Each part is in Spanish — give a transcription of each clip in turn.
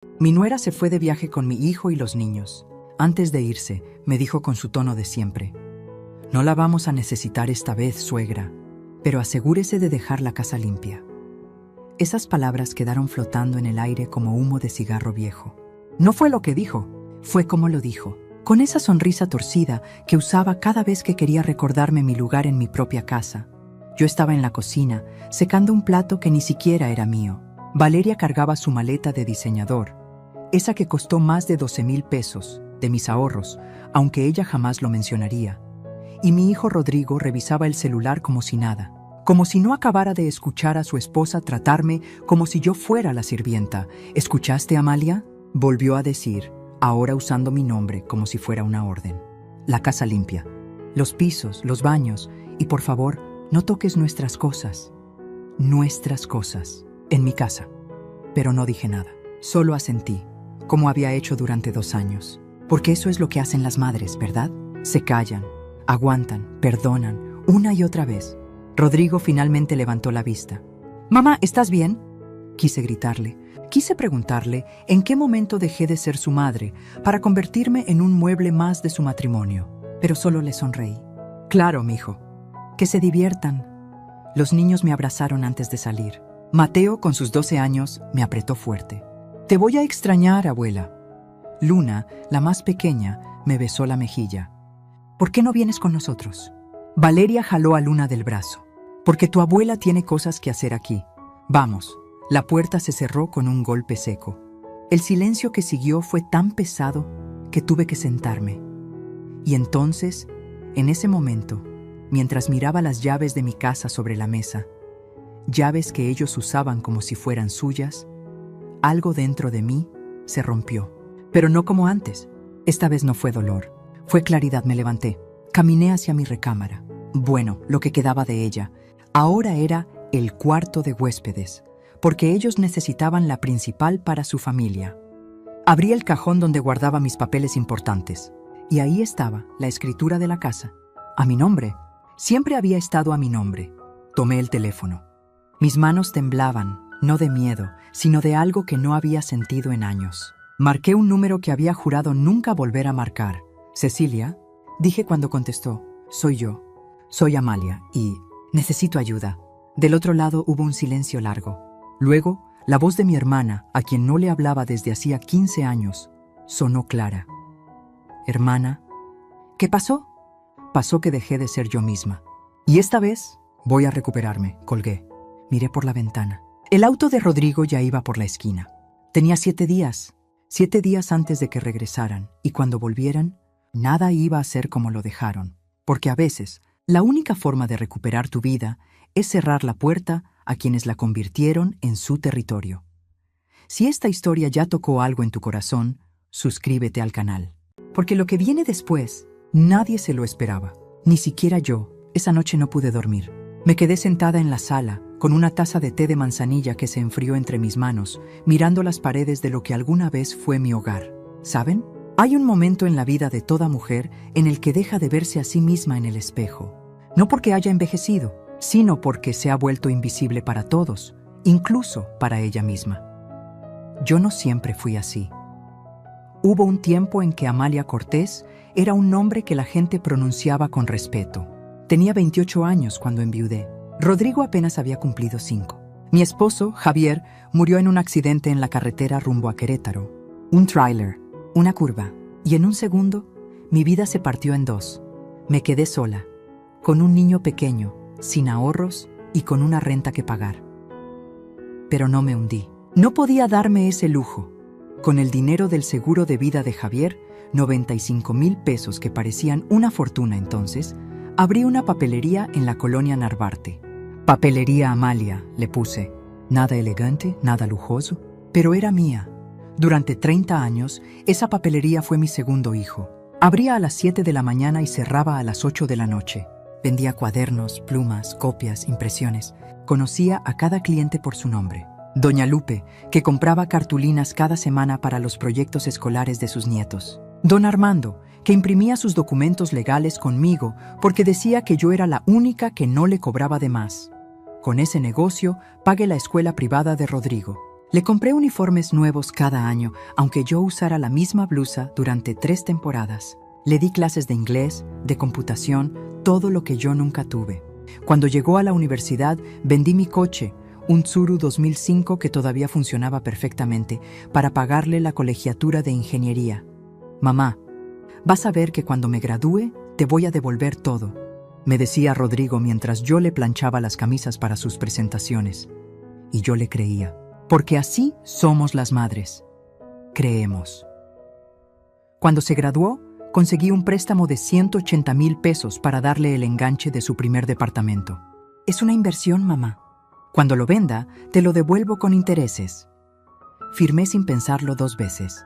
Mi nuera se fue de viaje con mi hijo y los niños. Antes de irse, me dijo con su tono de siempre: «No la vamos a necesitar esta vez, suegra, pero asegúrese de dejar la casa limpia». Esas palabras quedaron flotando en el aire como humo de cigarro viejo. No fue lo que dijo, fue como lo dijo, con esa sonrisa torcida que usaba cada vez que quería recordarme mi lugar en mi propia casa. Yo estaba en la cocina, secando un plato que ni siquiera era mío. Valeria cargaba su maleta de diseñador, esa que costó más de 12,000 pesos, de mis ahorros, aunque ella jamás lo mencionaría. Y mi hijo Rodrigo revisaba el celular como si nada, como si no acabara de escuchar a su esposa tratarme como si yo fuera la sirvienta. «¿Escuchaste, Amalia?», volvió a decir, ahora usando mi nombre como si fuera una orden. «La casa limpia, los pisos, los baños, y por favor, no toques nuestras cosas. Nuestras cosas, en mi casa». Pero no dije nada, solo asentí, como había hecho durante 2 años. Porque eso es lo que hacen las madres, ¿verdad? Se callan, aguantan, perdonan, una y otra vez. Rodrigo finalmente levantó la vista. «Mamá, ¿estás bien?». Quise gritarle. Quise preguntarle en qué momento dejé de ser su madre para convertirme en un mueble más de su matrimonio. Pero solo le sonreí. «Claro, mijo. Que se diviertan». Los niños me abrazaron antes de salir. Mateo, con sus 12 años, me apretó fuerte. «Te voy a extrañar, abuela». Luna, la más pequeña, me besó la mejilla. «¿Por qué no vienes con nosotros?». Valeria jaló a Luna del brazo. «Porque tu abuela tiene cosas que hacer aquí. Vamos». La puerta se cerró con un golpe seco. El silencio que siguió fue tan pesado que tuve que sentarme. Y entonces, en ese momento, mientras miraba las llaves de mi casa sobre la mesa, llaves que ellos usaban como si fueran suyas, algo dentro de mí se rompió. Pero no como antes. Esta vez no fue dolor, fue claridad. Me levanté, caminé hacia mi recámara. Bueno, lo que quedaba de ella. Ahora era el cuarto de huéspedes, porque ellos necesitaban la principal para su familia. Abrí el cajón donde guardaba mis papeles importantes, y ahí estaba la escritura de la casa, a mi nombre. Siempre había estado a mi nombre. Tomé el teléfono. Mis manos temblaban, no de miedo, sino de algo que no había sentido en años. Marqué un número que había jurado nunca volver a marcar. «Cecilia», dije cuando contestó. «Soy yo. Soy Amalia y necesito ayuda». Del otro lado hubo un silencio largo. Luego, la voz de mi hermana, a quien no le hablaba desde hacía 15 años, sonó clara. «Hermana». «¿Qué pasó?». «Pasó que dejé de ser yo misma. Y esta vez voy a recuperarme», colgué. Miré por la ventana. El auto de Rodrigo ya iba por la esquina. Tenía 7 días. 7 días antes de que regresaran, y cuando volvieran, nada iba a ser como lo dejaron. Porque a veces, la única forma de recuperar tu vida es cerrar la puerta a quienes la convirtieron en su territorio. Si esta historia ya tocó algo en tu corazón, suscríbete al canal. Porque lo que viene después, nadie se lo esperaba. Ni siquiera yo. Esa noche no pude dormir. Me quedé sentada en la sala, con una taza de té de manzanilla que se enfrió entre mis manos, mirando las paredes de lo que alguna vez fue mi hogar. ¿Saben? Hay un momento en la vida de toda mujer en el que deja de verse a sí misma en el espejo. No porque haya envejecido, sino porque se ha vuelto invisible para todos, incluso para ella misma. Yo no siempre fui así. Hubo un tiempo en que Amalia Cortés era un nombre que la gente pronunciaba con respeto. Tenía 28 años cuando enviudé. Rodrigo apenas había cumplido 5. Mi esposo, Javier, murió en un accidente en la carretera rumbo a Querétaro. Un tráiler, una curva, y en un segundo, mi vida se partió en 2. Me quedé sola, con un niño pequeño, sin ahorros y con una renta que pagar. Pero no me hundí. No podía darme ese lujo. Con el dinero del seguro de vida de Javier, 95,000 pesos que parecían una fortuna entonces, abrí una papelería en la colonia Narvarte. Papelería Amalia, le puse. Nada elegante, nada lujoso, pero era mía. Durante 30 años, esa papelería fue mi segundo hijo. Abría a las 7 de la mañana y cerraba a las 8 de la noche. Vendía cuadernos, plumas, copias, impresiones. Conocía a cada cliente por su nombre. Doña Lupe, que compraba cartulinas cada semana para los proyectos escolares de sus nietos. Don Armando, que imprimía sus documentos legales conmigo porque decía que yo era la única que no le cobraba de más. Con ese negocio pagué la escuela privada de Rodrigo. Le compré uniformes nuevos cada año, aunque yo usara la misma blusa durante 3 temporadas. Le di clases de inglés, de computación, todo lo que yo nunca tuve. Cuando llegó a la universidad, vendí mi coche, un Tsuru 2005 que todavía funcionaba perfectamente, para pagarle la colegiatura de ingeniería. Mamá, vas a ver que cuando me gradúe, te voy a devolver todo, me decía Rodrigo mientras yo le planchaba las camisas para sus presentaciones. Y yo le creía, porque así somos las madres. Creemos. Cuando se graduó, conseguí un préstamo de 180,000 pesos para darle el enganche de su primer departamento. Es una inversión, mamá. Cuando lo venda, te lo devuelvo con intereses. Firmé sin pensarlo 2 veces.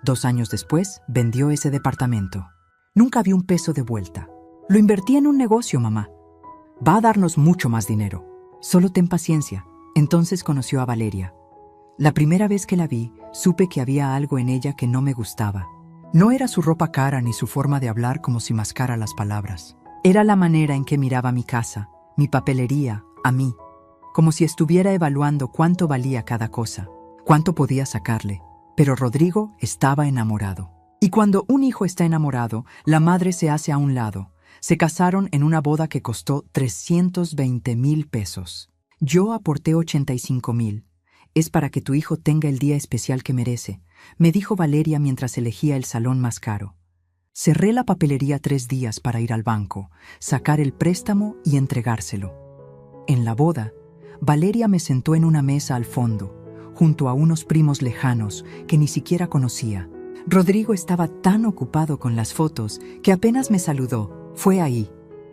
2 años después, vendió ese departamento. Nunca vi un peso de vuelta. Lo invertí en un negocio, mamá. Va a darnos mucho más dinero. Solo ten paciencia. Entonces conoció a Valeria. La primera vez que la vi, supe que había algo en ella que no me gustaba. No era su ropa cara ni su forma de hablar como si mascara las palabras. Era la manera en que miraba mi casa, mi papelería, a mí, como si estuviera evaluando cuánto valía cada cosa, cuánto podía sacarle. Pero Rodrigo estaba enamorado. Y cuando un hijo está enamorado, la madre se hace a un lado. Se casaron en una boda que costó 320,000 pesos. Yo aporté 85,000. Es para que tu hijo tenga el día especial que merece, me dijo Valeria mientras elegía el salón más caro. Cerré la papelería 3 días para ir al banco, sacar el préstamo y entregárselo. En la boda, Valeria me sentó en una mesa al fondo, junto a unos primos lejanos que ni siquiera conocía. Rodrigo estaba tan ocupado con las fotos que apenas me saludó. Fue ahí,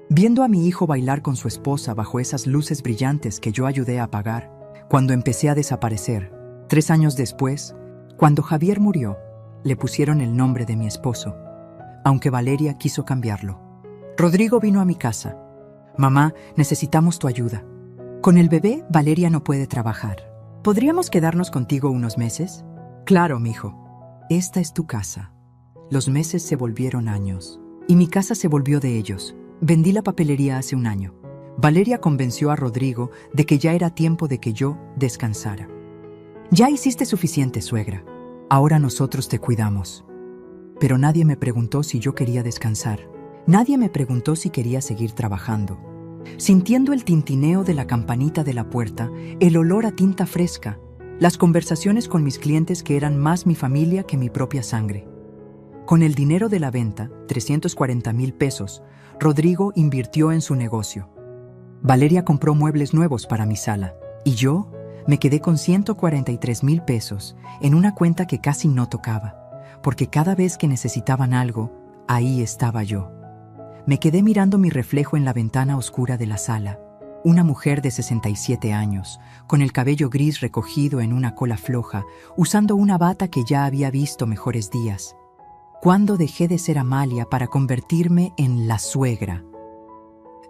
viendo a mi hijo bailar con su esposa bajo esas luces brillantes que yo ayudé a apagar, cuando empecé a desaparecer. 3 años después, cuando Javier murió, le pusieron el nombre de mi esposo, aunque Valeria quiso cambiarlo. Rodrigo vino a mi casa. Mamá, necesitamos tu ayuda. Con el bebé, Valeria no puede trabajar. ¿Podríamos quedarnos contigo unos meses? Claro, mijo. Esta es tu casa. Los meses se volvieron años, y mi casa se volvió de ellos. Vendí la papelería hace 1 año. Valeria convenció a Rodrigo de que ya era tiempo de que yo descansara. Ya hiciste suficiente, suegra. Ahora nosotros te cuidamos. Pero nadie me preguntó si yo quería descansar. Nadie me preguntó si quería seguir trabajando. Sintiendo el tintineo de la campanita de la puerta, el olor a tinta fresca, las conversaciones con mis clientes que eran más mi familia que mi propia sangre. Con el dinero de la venta, 340,000 pesos, Rodrigo invirtió en su negocio. Valeria compró muebles nuevos para mi sala, y yo me quedé con 143,000 pesos en una cuenta que casi no tocaba, porque cada vez que necesitaban algo, ahí estaba yo. Me quedé mirando mi reflejo en la ventana oscura de la sala, una mujer de 67 años, con el cabello gris recogido en una cola floja, usando una bata que ya había visto mejores días. ¿Cuándo dejé de ser Amalia para convertirme en la suegra?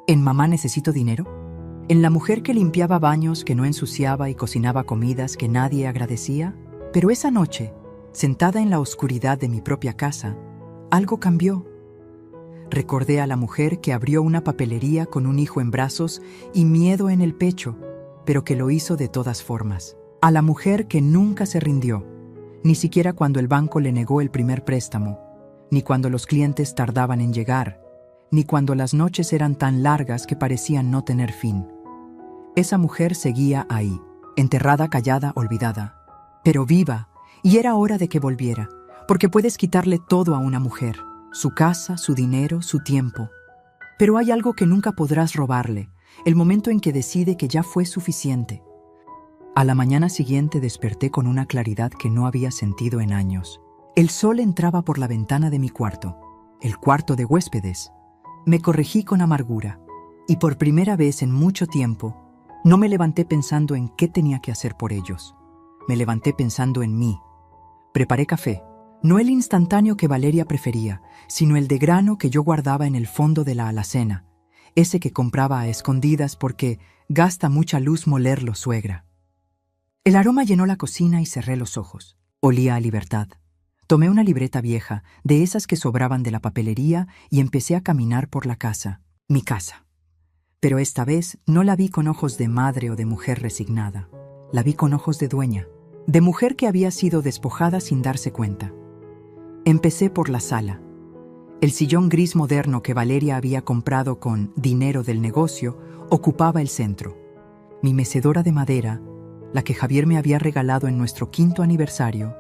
¿En mamá necesito dinero? ¿En la mujer que limpiaba baños, que no ensuciaba y cocinaba comidas que nadie agradecía? Pero esa noche, sentada en la oscuridad de mi propia casa, algo cambió. Recordé a la mujer que abrió una papelería con un hijo en brazos y miedo en el pecho, pero que lo hizo de todas formas. A la mujer que nunca se rindió, ni siquiera cuando el banco le negó el primer préstamo, ni cuando los clientes tardaban en llegar, ni cuando las noches eran tan largas que parecían no tener fin. Esa mujer seguía ahí, enterrada, callada, olvidada, pero viva, y era hora de que volviera, porque puedes quitarle todo a una mujer, su casa, su dinero, su tiempo. Pero hay algo que nunca podrás robarle, el momento en que decide que ya fue suficiente. A la mañana siguiente desperté con una claridad que no había sentido en años. El sol entraba por la ventana de mi cuarto, el cuarto de huéspedes. Me corregí con amargura, y por primera vez en mucho tiempo, no me levanté pensando en qué tenía que hacer por ellos. Me levanté pensando en mí. Preparé café, no el instantáneo que Valeria prefería, sino el de grano que yo guardaba en el fondo de la alacena, ese que compraba a escondidas porque gasta mucha luz molerlo, suegra. El aroma llenó la cocina y cerré los ojos. Olía a libertad. Tomé una libreta vieja, de esas que sobraban de la papelería, y empecé a caminar por la casa, mi casa. Pero esta vez no la vi con ojos de madre o de mujer resignada. La vi con ojos de dueña de mujer que había sido despojada sin darse cuenta. Empecé por la sala. El sillón gris moderno que Valeria había comprado con dinero del negocio ocupaba el centro. Mi mecedora de madera, la que Javier me había regalado en nuestro 5º aniversario,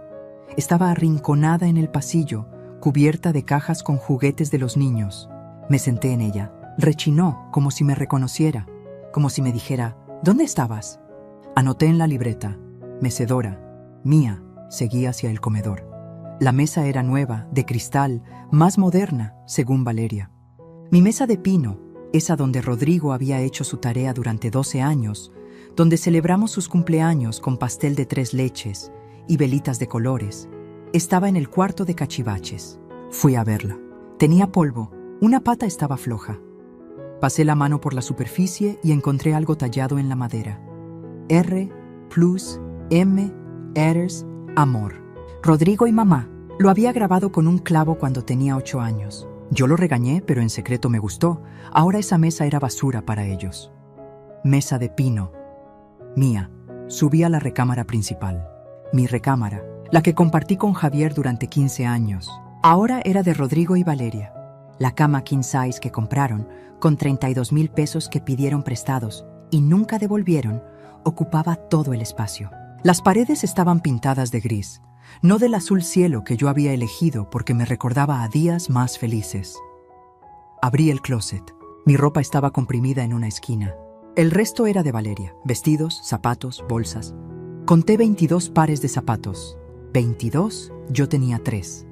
estaba arrinconada en el pasillo, cubierta de cajas con juguetes de los niños. Me senté en ella. Rechinó como si me reconociera, como si me dijera, ¿dónde estabas? Anoté en la libreta, mecedora, mía, seguí hacia el comedor. La mesa era nueva, de cristal, más moderna, según Valeria. Mi mesa de pino, esa donde Rodrigo había hecho su tarea durante 12 años, donde celebramos sus cumpleaños con pastel de 3 leches y velitas de colores, estaba en el cuarto de cachivaches. Fui a verla. Tenía polvo, una pata estaba floja. Pasé la mano por la superficie y encontré algo tallado en la madera. R, plus, M, Eres, amor. Rodrigo y mamá. Lo había grabado con un clavo cuando tenía 8 años. Yo lo regañé, pero en secreto me gustó. Ahora esa mesa era basura para ellos. Mesa de pino. Mía. Subí a la recámara principal. Mi recámara, la que compartí con Javier durante 15 años. Ahora era de Rodrigo y Valeria. La cama king size que compraron, con 32,000 pesos que pidieron prestados y nunca devolvieron, ocupaba todo el espacio. Las paredes estaban pintadas de gris, no del azul cielo que yo había elegido porque me recordaba a días más felices. Abrí el closet. Mi ropa estaba comprimida en una esquina. El resto era de Valeria, vestidos, zapatos, bolsas. Conté 22 pares de zapatos. 22, yo tenía 3.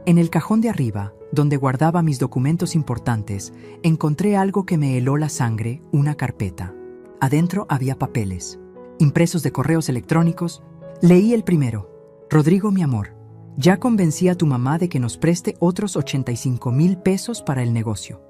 En el cajón de arriba, donde guardaba mis documentos importantes, encontré algo que me heló la sangre, una carpeta. Adentro había papeles, impresos de correos electrónicos. Leí el primero. Rodrigo, mi amor, ya convencí a tu mamá de que nos preste otros 85,000 pesos para el negocio.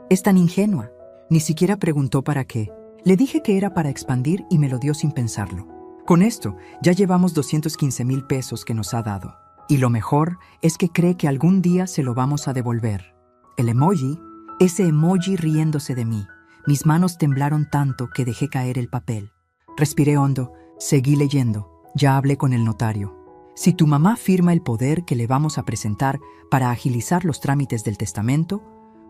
Es tan ingenua. Ni siquiera preguntó para qué. Le dije que era para expandir y me lo dio sin pensarlo. Con esto, ya llevamos 215,000 pesos que nos ha dado. Y lo mejor es que cree que algún día se lo vamos a devolver. El emoji, ese emoji riéndose de mí. Mis manos temblaron tanto que dejé caer el papel. Respiré hondo, seguí leyendo. Ya hablé con el notario. Si tu mamá firma el poder que le vamos a presentar para agilizar los trámites del testamento,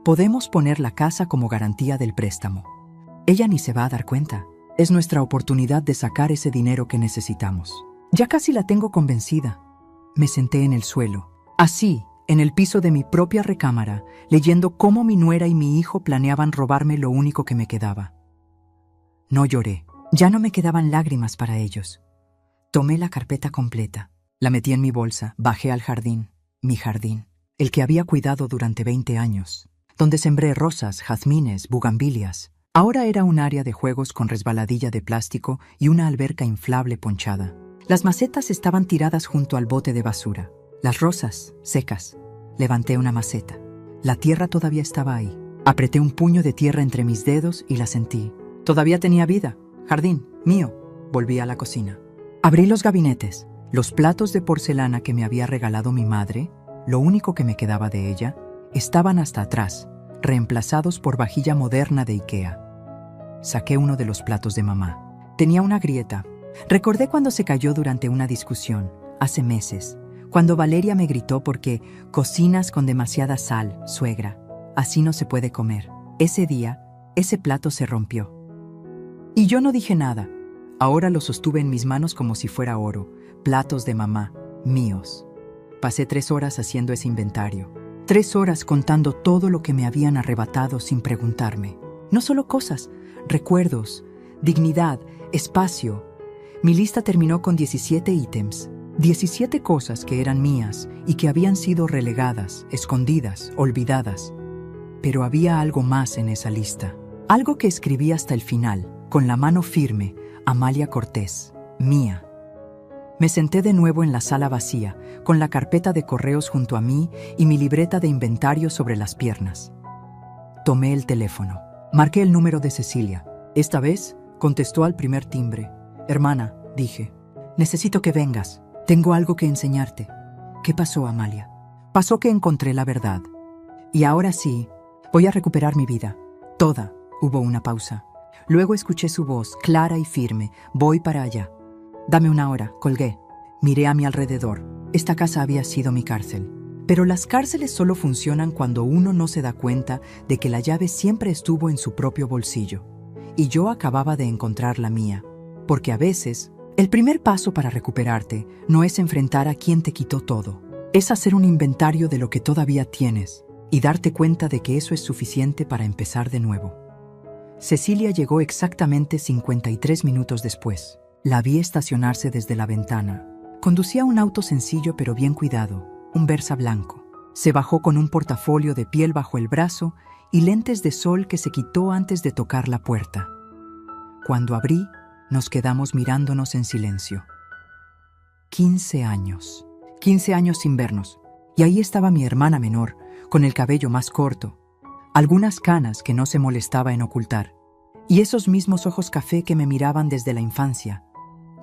podemos poner la casa como garantía del préstamo. Ella ni se va a dar cuenta. Es nuestra oportunidad de sacar ese dinero que necesitamos. Ya casi la tengo convencida. Me senté en el suelo, así, en el piso de mi propia recámara, leyendo cómo mi nuera y mi hijo planeaban robarme lo único que me quedaba. No lloré. Ya no me quedaban lágrimas para ellos. Tomé la carpeta completa, la metí en mi bolsa, bajé al jardín, mi jardín, el que había cuidado durante 20 años, donde sembré rosas, jazmines, bugambilias. Ahora era un área de juegos con resbaladilla de plástico y una alberca inflable ponchada. Las macetas estaban tiradas junto al bote de basura. Las rosas, secas. Levanté una maceta. La tierra todavía estaba ahí. Apreté un puño de tierra entre mis dedos y la sentí. Todavía tenía vida. Jardín, mío. Volví a la cocina. Abrí los gabinetes. Los platos de porcelana que me había regalado mi madre, lo único que me quedaba de ella, estaban hasta atrás, reemplazados por vajilla moderna de IKEA. Saqué uno de los platos de mamá. Tenía una grieta. Recordé cuando se cayó durante una discusión, hace meses, cuando Valeria me gritó porque cocinas con demasiada sal, suegra. Así no se puede comer. Ese día, ese plato se rompió. Y yo no dije nada. Ahora lo sostuve en mis manos como si fuera oro. Platos de mamá, míos. Pasé 3 horas haciendo ese inventario. 3 horas contando todo lo que me habían arrebatado sin preguntarme. No solo cosas, recuerdos, dignidad, espacio. Mi lista terminó con 17 ítems, 17 cosas que eran mías y que habían sido relegadas, escondidas, olvidadas. Pero había algo más en esa lista, algo que escribí hasta el final, con la mano firme, Amalia Cortés, mía. Me senté de nuevo en la sala vacía, con la carpeta de correos junto a mí y mi libreta de inventario sobre las piernas. Tomé el teléfono. Marqué el número de Cecilia. Esta vez contestó al primer timbre. Hermana, dije, necesito que vengas. Tengo algo que enseñarte. ¿Qué pasó, Amalia? Pasó que encontré la verdad. Y ahora sí, voy a recuperar mi vida. Toda. Hubo una pausa. Luego escuché su voz, clara y firme. Voy para allá. Dame una hora, colgué. Miré a mi alrededor. Esta casa había sido mi cárcel. Pero las cárceles solo funcionan cuando uno no se da cuenta de que la llave siempre estuvo en su propio bolsillo. Y yo acababa de encontrar la mía. Porque a veces, el primer paso para recuperarte no es enfrentar a quien te quitó todo. Es hacer un inventario de lo que todavía tienes y darte cuenta de que eso es suficiente para empezar de nuevo. Cecilia llegó exactamente 53 minutos después. La vi estacionarse desde la ventana. Conducía un auto sencillo pero bien cuidado, un Versa blanco. Se bajó con un portafolio de piel bajo el brazo y lentes de sol que se quitó antes de tocar la puerta. Cuando abrí, nos quedamos mirándonos en silencio. 15 años. 15 años sin vernos. Y ahí estaba mi hermana menor, con el cabello más corto, algunas canas que no se molestaba en ocultar, y esos mismos ojos café que me miraban desde la infancia.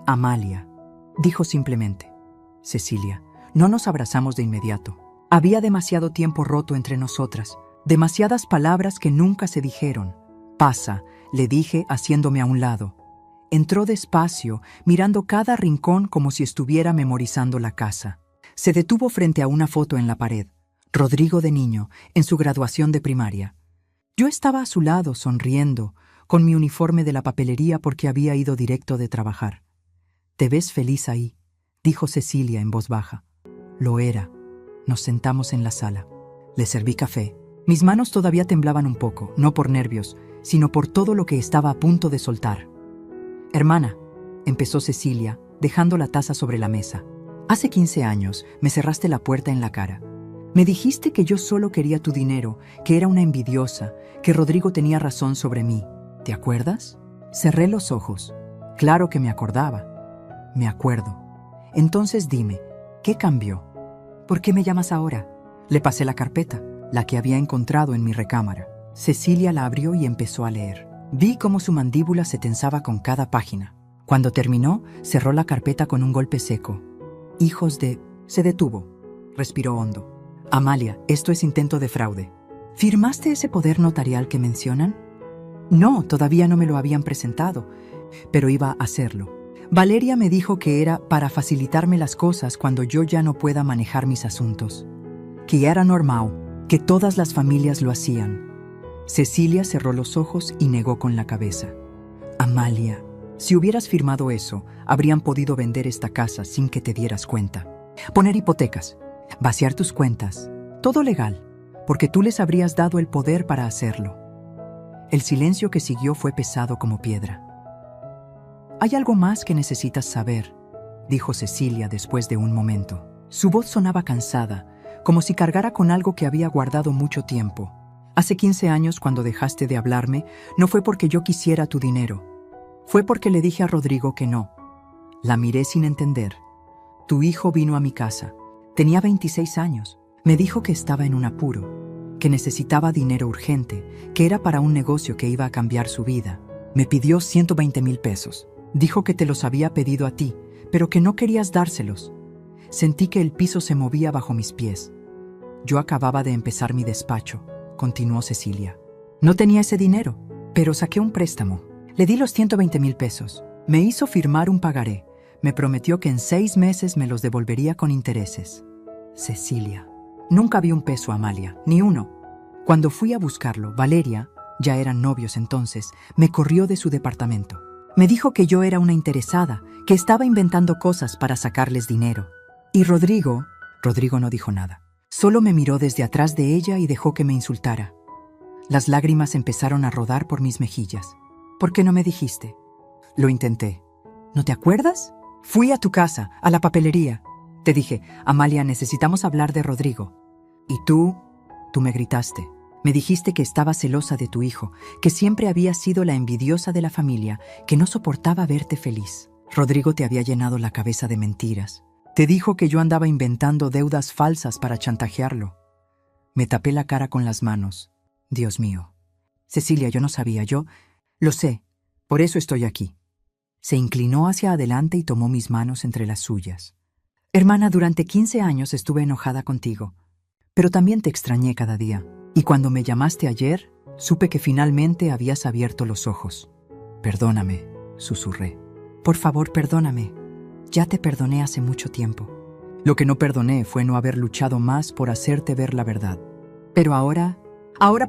Amalia, dijo simplemente. Cecilia, no nos abrazamos de inmediato. Había demasiado tiempo roto entre nosotras, demasiadas palabras que nunca se dijeron. Pasa, le dije haciéndome a un lado. Entró despacio, mirando cada rincón como si estuviera memorizando la casa. Se detuvo frente a una foto en la pared. Rodrigo de niño, en su graduación de primaria. Yo estaba a su lado, sonriendo, con mi uniforme de la papelería porque había ido directo de trabajar. «Te ves feliz ahí», dijo Cecilia en voz baja. Lo era. Nos sentamos en la sala. Le serví café. Mis manos todavía temblaban un poco, no por nervios, sino por todo lo que estaba a punto de soltar. «Hermana», empezó Cecilia, dejando la taza sobre la mesa. «Hace 15 años me cerraste la puerta en la cara. Me dijiste que yo solo quería tu dinero, que era una envidiosa, que Rodrigo tenía razón sobre mí. ¿Te acuerdas?» Cerré los ojos. Claro que me acordaba. Me acuerdo. Entonces dime, ¿qué cambió? ¿Por qué me llamas ahora? Le pasé la carpeta, la que había encontrado en mi recámara. Cecilia la abrió y empezó a leer. Vi cómo su mandíbula se tensaba con cada página. Cuando terminó, cerró la carpeta con un golpe seco. «Hijos de...» Se detuvo. Respiró hondo. «Amalia, esto es intento de fraude. ¿Firmaste ese poder notarial que mencionan?» «No, todavía no me lo habían presentado, pero iba a hacerlo. Valeria me dijo que era para facilitarme las cosas cuando yo ya no pueda manejar mis asuntos. Que ya era normal, que todas las familias lo hacían». Cecilia cerró los ojos y negó con la cabeza. «Amalia, si hubieras firmado eso, habrían podido vender esta casa sin que te dieras cuenta. Poner hipotecas, vaciar tus cuentas, todo legal, porque tú les habrías dado el poder para hacerlo». El silencio que siguió fue pesado como piedra. «Hay algo más que necesitas saber», dijo Cecilia después de un momento. Su voz sonaba cansada, como si cargara con algo que había guardado mucho tiempo. «Hace 15 años, cuando dejaste de hablarme, no fue porque yo quisiera tu dinero. Fue porque le dije a Rodrigo que no». La miré sin entender. «Tu hijo vino a mi casa. Tenía 26 años. Me dijo que estaba en un apuro, que necesitaba dinero urgente, que era para un negocio que iba a cambiar su vida. Me pidió 120,000 pesos. Dijo que te los había pedido a ti, pero que no querías dárselos. Sentí que el piso se movía bajo mis pies. Yo acababa de empezar mi despacho», continuó Cecilia. «No tenía ese dinero, pero saqué un préstamo. Le di los 120,000 pesos. Me hizo firmar un pagaré. Me prometió que en 6 meses me los devolvería con intereses». Cecilia. «Nunca vi un peso, Amalia, ni uno. Cuando fui a buscarlo, Valeria, ya eran novios entonces, me corrió de su departamento. Me dijo que yo era una interesada, que estaba inventando cosas para sacarles dinero. Y Rodrigo no dijo nada. Solo me miró desde atrás de ella y dejó que me insultara. Las lágrimas empezaron a rodar por mis mejillas. «¿Por qué no me dijiste?» «Lo intenté». «¿No te acuerdas? Fui a tu casa, a la papelería. Te dije, Amalia, necesitamos hablar de Rodrigo. Y tú me gritaste. Me dijiste que estaba celosa de tu hijo, que siempre había sido la envidiosa de la familia, que no soportaba verte feliz. Rodrigo te había llenado la cabeza de mentiras. Te dijo que yo andaba inventando deudas falsas para chantajearlo». Me tapé la cara con las manos. «Dios mío. Cecilia, yo no sabía, lo sé, por eso estoy aquí». Se inclinó hacia adelante y tomó mis manos entre las suyas. «Hermana, durante 15 años estuve enojada contigo, pero también te extrañé cada día. Y cuando me llamaste ayer, supe que finalmente habías abierto los ojos». «Perdóname», susurré. «Por favor, perdóname. Ya te perdoné hace mucho tiempo. Lo que no perdoné fue no haber luchado más por hacerte ver la verdad. Pero ahora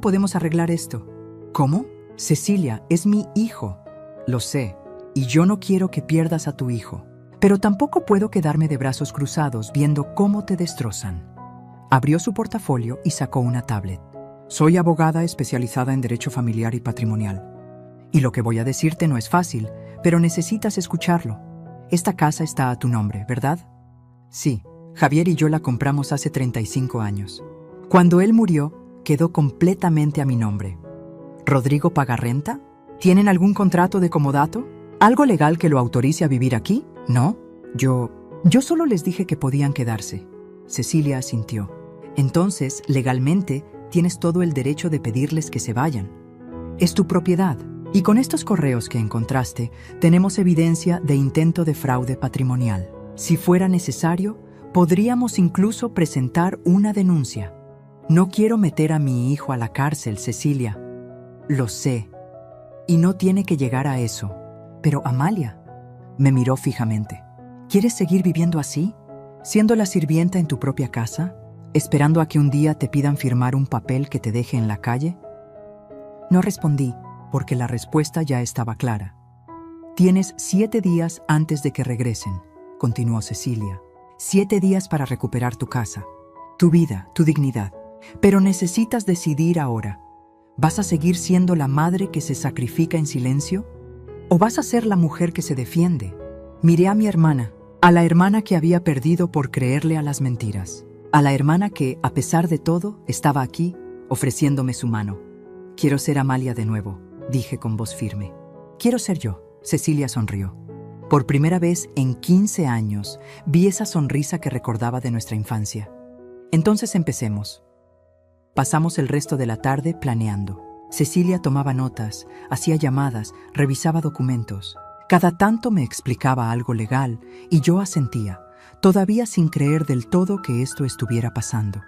podemos arreglar esto. ¿Cómo? Cecilia, es mi hijo. Lo sé, y yo no quiero que pierdas a tu hijo. Pero tampoco puedo quedarme de brazos cruzados viendo cómo te destrozan. Abrió su portafolio y sacó una tablet. Soy abogada especializada en derecho familiar y patrimonial. Y lo que voy a decirte no es fácil, pero necesitas escucharlo. Esta casa está a tu nombre, ¿verdad? Sí, Javier y yo la compramos hace 35 años. Cuando él murió, quedó completamente a mi nombre. ¿Rodrigo paga renta? ¿Tienen algún contrato de comodato? ¿Algo legal que lo autorice a vivir aquí? ¿No? Yo solo les dije que podían quedarse. Cecilia asintió. Entonces, legalmente, tienes todo el derecho de pedirles que se vayan. Es tu propiedad. Y con estos correos que encontraste, tenemos evidencia de intento de fraude patrimonial. Si fuera necesario, podríamos incluso presentar una denuncia. No quiero meter a mi hijo a la cárcel, Cecilia. Lo sé. Y no tiene que llegar a eso. Pero Amalia me miró fijamente. ¿Quieres seguir viviendo así? ¿Siendo la sirvienta en tu propia casa? ¿Esperando a que un día te pidan firmar un papel que te deje en la calle? No respondí, porque la respuesta ya estaba clara. Tienes 7 días antes de que regresen, continuó Cecilia. 7 días para recuperar tu casa, tu vida, tu dignidad. Pero necesitas decidir ahora. ¿Vas a seguir siendo la madre que se sacrifica en silencio? ¿O vas a ser la mujer que se defiende? Miré a mi hermana, a la hermana que había perdido por creerle a las mentiras, a la hermana que, a pesar de todo, estaba aquí, ofreciéndome su mano. Quiero ser Amalia de nuevo, dije con voz firme. Quiero ser yo. Cecilia sonrió. Por primera vez en 15 años, vi esa sonrisa que recordaba de nuestra infancia. Entonces empecemos. Pasamos el resto de la tarde planeando. Cecilia tomaba notas, hacía llamadas, revisaba documentos. Cada tanto me explicaba algo legal y yo asentía, todavía sin creer del todo que esto estuviera pasando.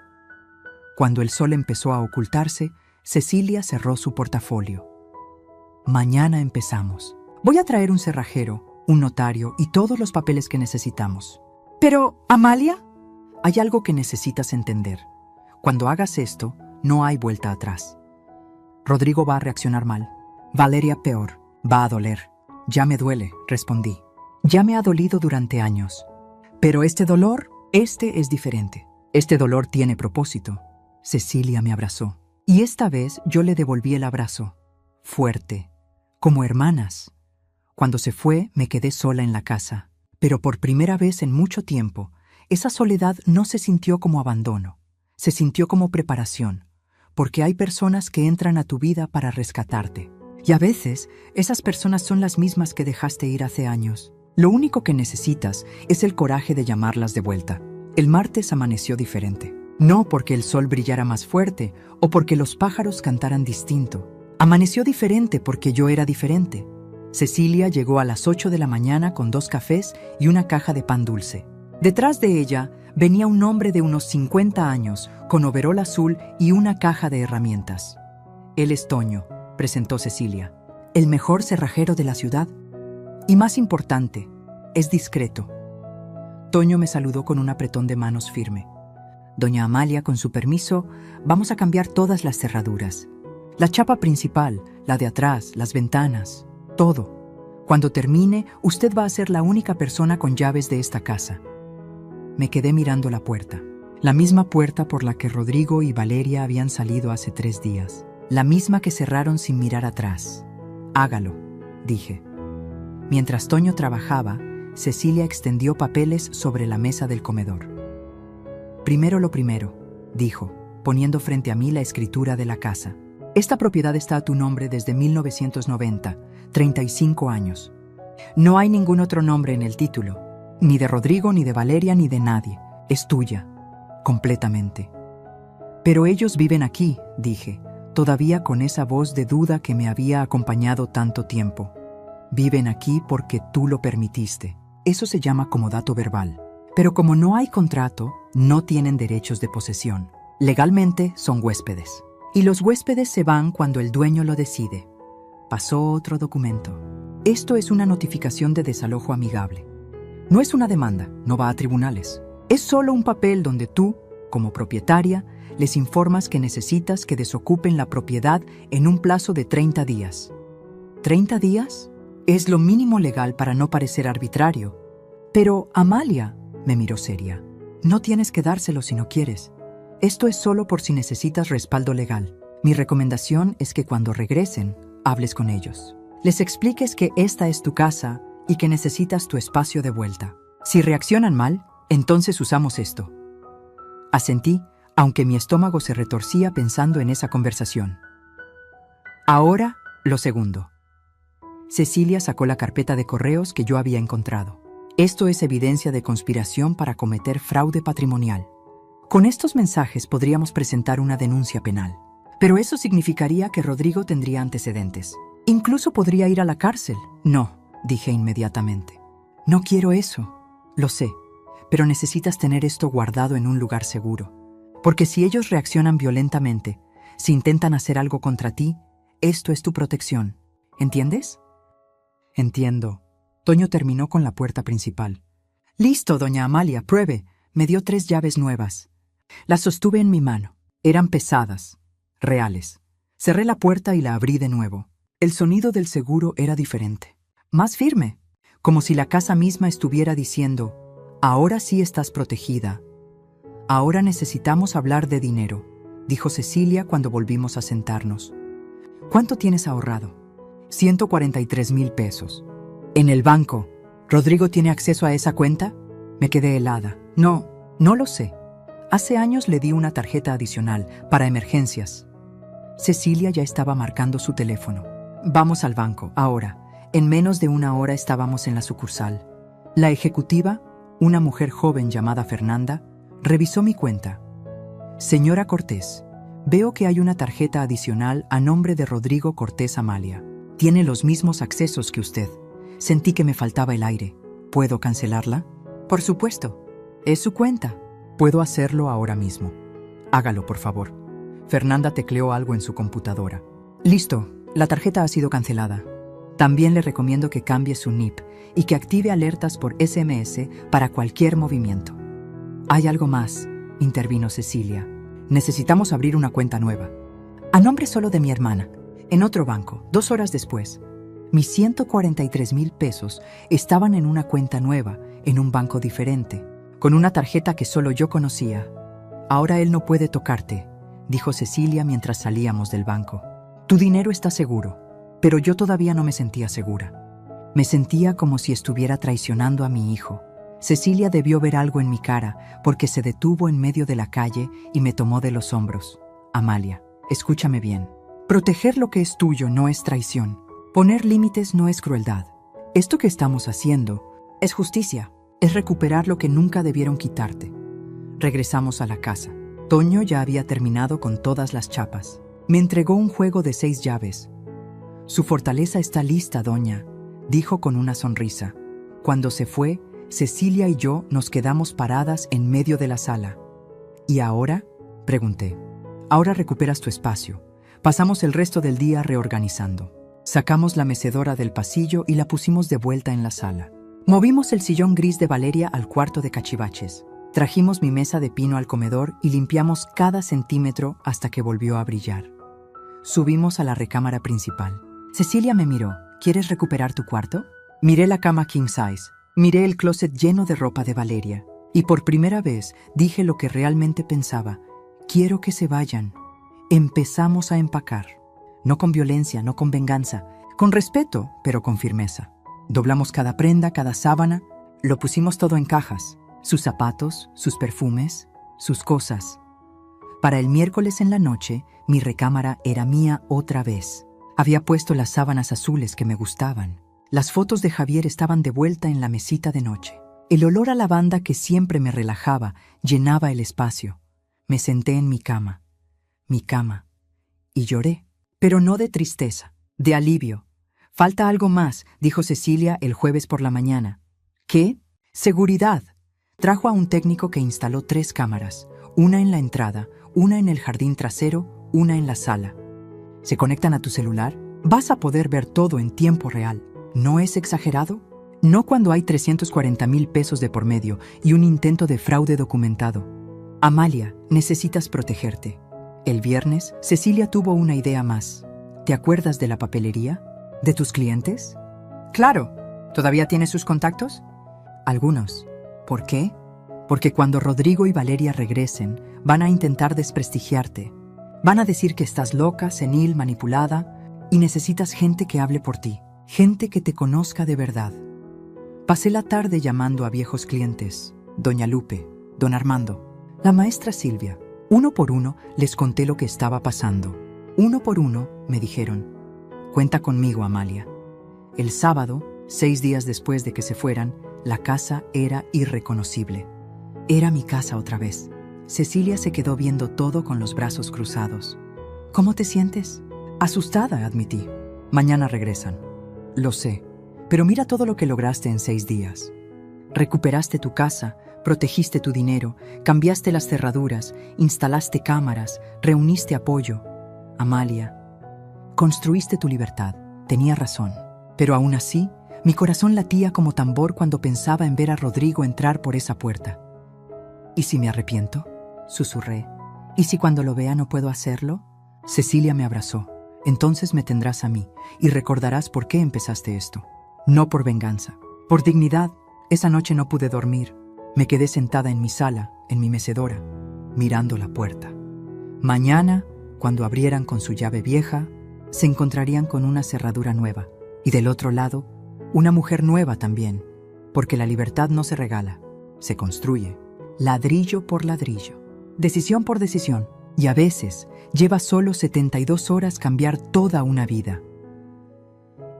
Cuando el sol empezó a ocultarse, Cecilia cerró su portafolio. Mañana empezamos. Voy a traer un cerrajero, un notario y todos los papeles que necesitamos. Pero, ¿Amalia? Hay algo que necesitas entender. Cuando hagas esto, no hay vuelta atrás. Rodrigo va a reaccionar mal. Valeria peor. Va a doler. Ya me duele, respondí. Ya me ha dolido durante años. Pero este dolor, este es diferente. Este dolor tiene propósito. Cecilia me abrazó. Y esta vez yo le devolví el abrazo. Fuerte. Como hermanas. Cuando se fue, me quedé sola en la casa. Pero por primera vez en mucho tiempo, esa soledad no se sintió como abandono. Se sintió como preparación, porque hay personas que entran a tu vida para rescatarte. Y a veces, esas personas son las mismas que dejaste ir hace años. Lo único que necesitas es el coraje de llamarlas de vuelta. El martes amaneció diferente. No porque el sol brillara más fuerte o porque los pájaros cantaran distinto. Amaneció diferente porque yo era diferente. Cecilia llegó a las 8 de la mañana con 2 cafés y una caja de pan dulce. Detrás de ella venía un hombre de unos 50 años, con overol azul y una caja de herramientas. Él es Toño, presentó Cecilia, el mejor cerrajero de la ciudad. Y más importante, es discreto. Toño me saludó con un apretón de manos firme. Doña Amalia, con su permiso, vamos a cambiar todas las cerraduras. La chapa principal, la de atrás, las ventanas, todo. Cuando termine, usted va a ser la única persona con llaves de esta casa. Me quedé mirando la puerta. La misma puerta por la que Rodrigo y Valeria habían salido hace 3 días. La misma que cerraron sin mirar atrás. Hágalo, dije. Mientras Toño trabajaba, Cecilia extendió papeles sobre la mesa del comedor. Primero lo primero, dijo, poniendo frente a mí la escritura de la casa. Esta propiedad está a tu nombre desde 1990, 35 años. No hay ningún otro nombre en el título, ni de Rodrigo, ni de Valeria, ni de nadie. Es tuya, completamente. Pero ellos viven aquí, dije, todavía con esa voz de duda que me había acompañado tanto tiempo. Viven aquí porque tú lo permitiste. Eso se llama comodato verbal. Pero como no hay contrato, no tienen derechos de posesión. Legalmente son huéspedes. Y los huéspedes se van cuando el dueño lo decide. Pasó otro documento. Esto es una notificación de desalojo amigable. No es una demanda, no va a tribunales. Es solo un papel donde tú, como propietaria, les informas que necesitas que desocupen la propiedad en un plazo de 30 días. ¿30 días? Es lo mínimo legal para no parecer arbitrario. Pero, Amalia, me miró seria, no tienes que dárselo si no quieres. Esto es solo por si necesitas respaldo legal. Mi recomendación es que cuando regresen, hables con ellos. Les expliques que esta es tu casa y que necesitas tu espacio de vuelta. Si reaccionan mal, entonces usamos esto. Asentí, aunque mi estómago se retorcía pensando en esa conversación. Ahora, lo segundo. Cecilia sacó la carpeta de correos que yo había encontrado. Esto es evidencia de conspiración para cometer fraude patrimonial. Con estos mensajes podríamos presentar una denuncia penal. Pero eso significaría que Rodrigo tendría antecedentes. Incluso podría ir a la cárcel. No, dije inmediatamente. No quiero eso. Lo sé, pero necesitas tener esto guardado en un lugar seguro. Porque si ellos reaccionan violentamente, si intentan hacer algo contra ti, esto es tu protección. ¿Entiendes? Entiendo. Toño terminó con la puerta principal. Listo, doña Amalia, pruebe. Me dio 3 llaves nuevas. Las sostuve en mi mano. Eran pesadas, reales. Cerré la puerta y la abrí de nuevo. El sonido del seguro era diferente. Más firme, como si la casa misma estuviera diciendo, ahora sí estás protegida. Ahora necesitamos hablar de dinero, dijo Cecilia cuando volvimos a sentarnos. ¿Cuánto tienes ahorrado? 143,000 pesos. ¿En el banco? ¿Rodrigo tiene acceso a esa cuenta? Me quedé helada. No lo sé. Hace años le di una tarjeta adicional para emergencias. Cecilia ya estaba marcando su teléfono. Vamos al banco, ahora. En menos de 1 hora estábamos en la sucursal. La ejecutiva, una mujer joven llamada Fernanda, revisó mi cuenta. Señora Cortés, veo que hay una tarjeta adicional a nombre de Rodrigo Cortés Amalia. Tiene los mismos accesos que usted. Sentí que me faltaba el aire. ¿Puedo cancelarla? Por supuesto. Es su cuenta. Puedo hacerlo ahora mismo. Hágalo, por favor. Fernanda tecleó algo en su computadora. Listo, la tarjeta ha sido cancelada. También le recomiendo que cambie su NIP y que active alertas por SMS para cualquier movimiento. Hay algo más, intervino Cecilia. Necesitamos abrir una cuenta nueva. A nombre solo de mi hermana, en otro banco, 2 horas después. Mis 143,000 pesos estaban en una cuenta nueva, en un banco diferente, con una tarjeta que solo yo conocía. Ahora él no puede tocarte, dijo Cecilia mientras salíamos del banco. Tu dinero está seguro, pero yo todavía no me sentía segura. Me sentía como si estuviera traicionando a mi hijo. Cecilia debió ver algo en mi cara porque se detuvo en medio de la calle y me tomó de los hombros. Amalia, escúchame bien. Proteger lo que es tuyo no es traición. Poner límites no es crueldad. Esto que estamos haciendo es justicia. Es recuperar lo que nunca debieron quitarte. Regresamos a la casa. Toño ya había terminado con todas las chapas. Me entregó un juego de 6 llaves. Su fortaleza está lista, doña, dijo con una sonrisa. Cuando se fue, Cecilia y yo nos quedamos paradas en medio de la sala. ¿Y ahora? Pregunté. Ahora recuperas tu espacio. Pasamos el resto del día reorganizando. Sacamos la mecedora del pasillo y la pusimos de vuelta en la sala. Movimos el sillón gris de Valeria al cuarto de cachivaches. Trajimos mi mesa de pino al comedor y limpiamos cada centímetro hasta que volvió a brillar. Subimos a la recámara principal. Cecilia me miró. ¿Quieres recuperar tu cuarto? Miré la cama king size. Miré el closet lleno de ropa de Valeria. Y por primera vez dije lo que realmente pensaba. Quiero que se vayan. Empezamos a empacar. No con violencia, no con venganza. Con respeto, pero con firmeza. Doblamos cada prenda, cada sábana. Lo pusimos todo en cajas. Sus zapatos, sus perfumes, sus cosas. Para el miércoles en la noche, mi recámara era mía otra vez. Había puesto las sábanas azules que me gustaban. Las fotos de Javier estaban de vuelta en la mesita de noche. El olor a lavanda que siempre me relajaba llenaba el espacio. Me senté en mi cama, y lloré, pero no de tristeza, de alivio. Falta algo más, dijo Cecilia el jueves por la mañana. ¿Qué? Seguridad. Trajo a un técnico que instaló 3 cámaras, una en la entrada, una en el jardín trasero, una en la sala. ¿Se conectan a tu celular? Vas a poder ver todo en tiempo real. ¿No es exagerado? No cuando hay 340,000 pesos de por medio y un intento de fraude documentado. Amalia, necesitas protegerte. El viernes, Cecilia tuvo una idea más. ¿Te acuerdas de la papelería? ¿De tus clientes? Claro. ¿Todavía tienes sus contactos? Algunos. ¿Por qué? Porque cuando Rodrigo y Valeria regresen, van a intentar desprestigiarte. Van a decir que estás loca, senil, manipulada y necesitas gente que hable por ti. Gente que te conozca de verdad. Pasé la tarde llamando a viejos clientes. Doña Lupe, don Armando, la maestra Silvia. Uno por uno les conté lo que estaba pasando. Uno por uno me dijeron: cuenta conmigo, Amalia. El sábado, 6 días después de que se fueran, la casa era irreconocible. Era mi casa otra vez. Cecilia se quedó viendo todo con los brazos cruzados. ¿Cómo te sientes? Asustada, admití. Mañana regresan. Lo sé, pero mira todo lo que lograste en 6 días. Recuperaste tu casa, protegiste tu dinero, cambiaste las cerraduras, instalaste cámaras, reuniste apoyo. Amalia, construiste tu libertad. Tenía razón. Pero aún así, mi corazón latía como tambor cuando pensaba en ver a Rodrigo entrar por esa puerta. ¿Y si me arrepiento?, susurré. ¿Y si cuando lo vea no puedo hacerlo? Cecilia me abrazó. Entonces me tendrás a mí y recordarás por qué empezaste esto. No por venganza, por dignidad. Esa noche no pude dormir. Me quedé sentada en mi sala, en mi mecedora, mirando la puerta. Mañana, cuando abrieran con su llave vieja, se encontrarían con una cerradura nueva. Y del otro lado, una mujer nueva también, porque la libertad no se regala, se construye, ladrillo por ladrillo, decisión por decisión, y a veces lleva solo 72 horas cambiar toda una vida.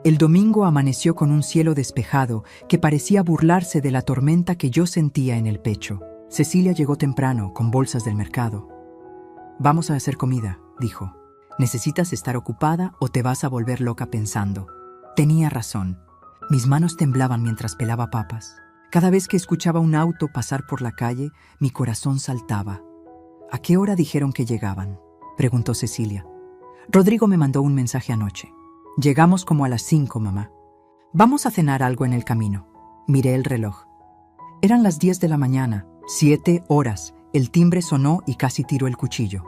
El domingo amaneció con un cielo despejado que parecía burlarse de la tormenta que yo sentía en el pecho. Cecilia llegó temprano, con bolsas del mercado. «Vamos a hacer comida», dijo. «Necesitas estar ocupada o te vas a volver loca pensando». Tenía razón. Mis manos temblaban mientras pelaba papas. Cada vez que escuchaba un auto pasar por la calle, mi corazón saltaba. «¿A qué hora dijeron que llegaban?», preguntó Cecilia. «Rodrigo me mandó un mensaje anoche. Llegamos como a las 5, mamá. Vamos a cenar algo en el camino». Miré el reloj. Eran las 10 de la mañana, 7 horas. El timbre sonó y casi tiró el cuchillo.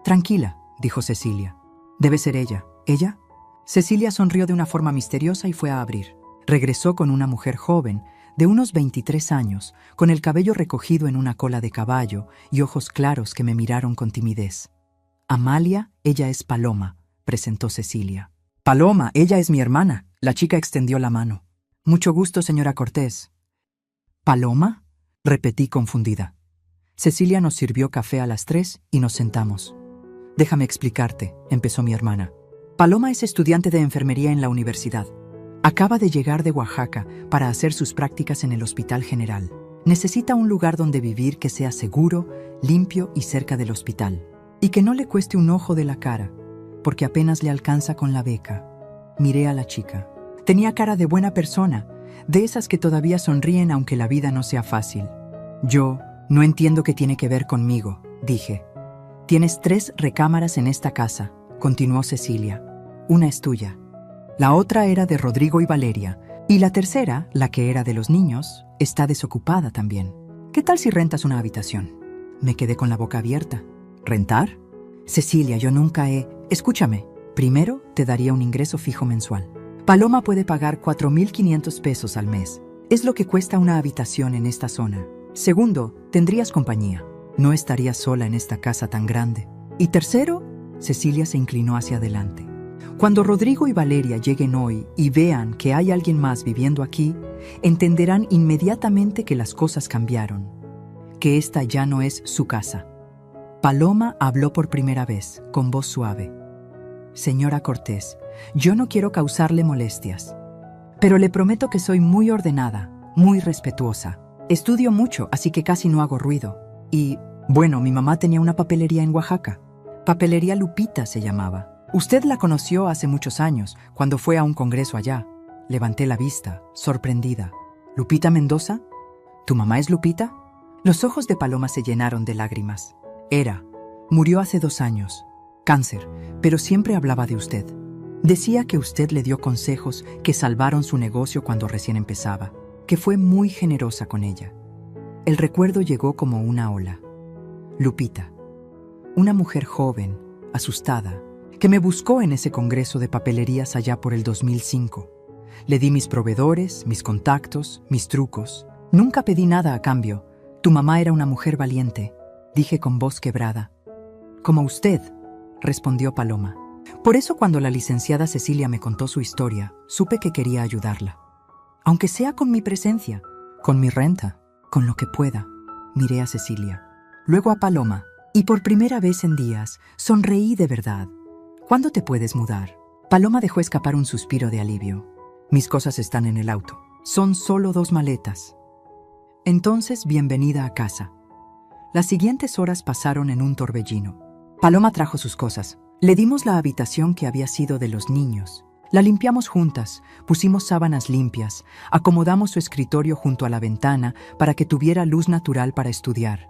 «Tranquila», dijo Cecilia. «Debe ser ella». «¿Ella?». Cecilia sonrió de una forma misteriosa y fue a abrir. Regresó con una mujer joven, de unos 23 años, con el cabello recogido en una cola de caballo y ojos claros que me miraron con timidez. «Amalia, ella es Paloma», presentó Cecilia. «Paloma, ella es mi hermana». La chica extendió la mano. «Mucho gusto, señora Cortés». «¿Paloma?», repetí confundida. Cecilia nos sirvió café a las 3 y nos sentamos. «Déjame explicarte», empezó mi hermana. «Paloma es estudiante de enfermería en la universidad. Acaba de llegar de Oaxaca para hacer sus prácticas en el Hospital General. Necesita un lugar donde vivir que sea seguro, limpio y cerca del hospital. Y que no le cueste un ojo de la cara, porque apenas le alcanza con la beca». Miré a la chica. Tenía cara de buena persona, de esas que todavía sonríen aunque la vida no sea fácil. «Yo no entiendo qué tiene que ver conmigo», dije. «Tienes 3 recámaras en esta casa», continuó Cecilia. «Una es tuya. La otra era de Rodrigo y Valeria. Y la tercera, la que era de los niños, está desocupada también. ¿Qué tal si rentas una habitación?». Me quedé con la boca abierta. ¿Rentar? Cecilia, yo nunca he... Escúchame. Primero, te daría un ingreso fijo mensual. Paloma puede pagar 4,500 pesos al mes. Es lo que cuesta una habitación en esta zona. Segundo, tendrías compañía. No estarías sola en esta casa tan grande. Y tercero, Cecilia se inclinó hacia adelante. Cuando Rodrigo y Valeria lleguen hoy y vean que hay alguien más viviendo aquí, entenderán inmediatamente que las cosas cambiaron, que esta ya no es su casa. Paloma habló por primera vez, con voz suave. «Señora Cortés, yo no quiero causarle molestias, pero le prometo que soy muy ordenada, muy respetuosa. Estudio mucho, así que casi no hago ruido. Y, bueno, mi mamá tenía una papelería en Oaxaca. Papelería Lupita se llamaba. Usted la conoció hace muchos años, cuando fue a un congreso allá». Levanté la vista, sorprendida. «¿Lupita Mendoza? ¿Tu mamá es Lupita?». Los ojos de Paloma se llenaron de lágrimas. Murió hace 2 años. Cáncer, pero siempre hablaba de usted. Decía que usted le dio consejos que salvaron su negocio cuando recién empezaba. que fue muy generosa con ella. El recuerdo llegó como una ola. Lupita, una mujer joven, asustada, que me buscó en ese congreso de papelerías allá por el 2005. Le di mis proveedores, mis contactos, mis trucos. Nunca pedí nada a cambio. Tu mamá era una mujer valiente, dije con voz quebrada. Como usted, respondió Paloma. Por eso cuando la licenciada Cecilia me contó su historia, supe que quería ayudarla. Aunque sea con mi presencia, con mi renta, con lo que pueda. Miré a Cecilia, luego a Paloma, y por primera vez en días sonreí de verdad. ¿Cuándo te puedes mudar? Paloma dejó escapar un suspiro de alivio. Mis cosas están en el auto. Son solo 2 maletas. Entonces, bienvenida a casa. Las siguientes horas pasaron en un torbellino. Paloma trajo sus cosas. Le dimos la habitación que había sido de los niños. La limpiamos juntas, pusimos sábanas limpias, acomodamos su escritorio junto a la ventana para que tuviera luz natural para estudiar.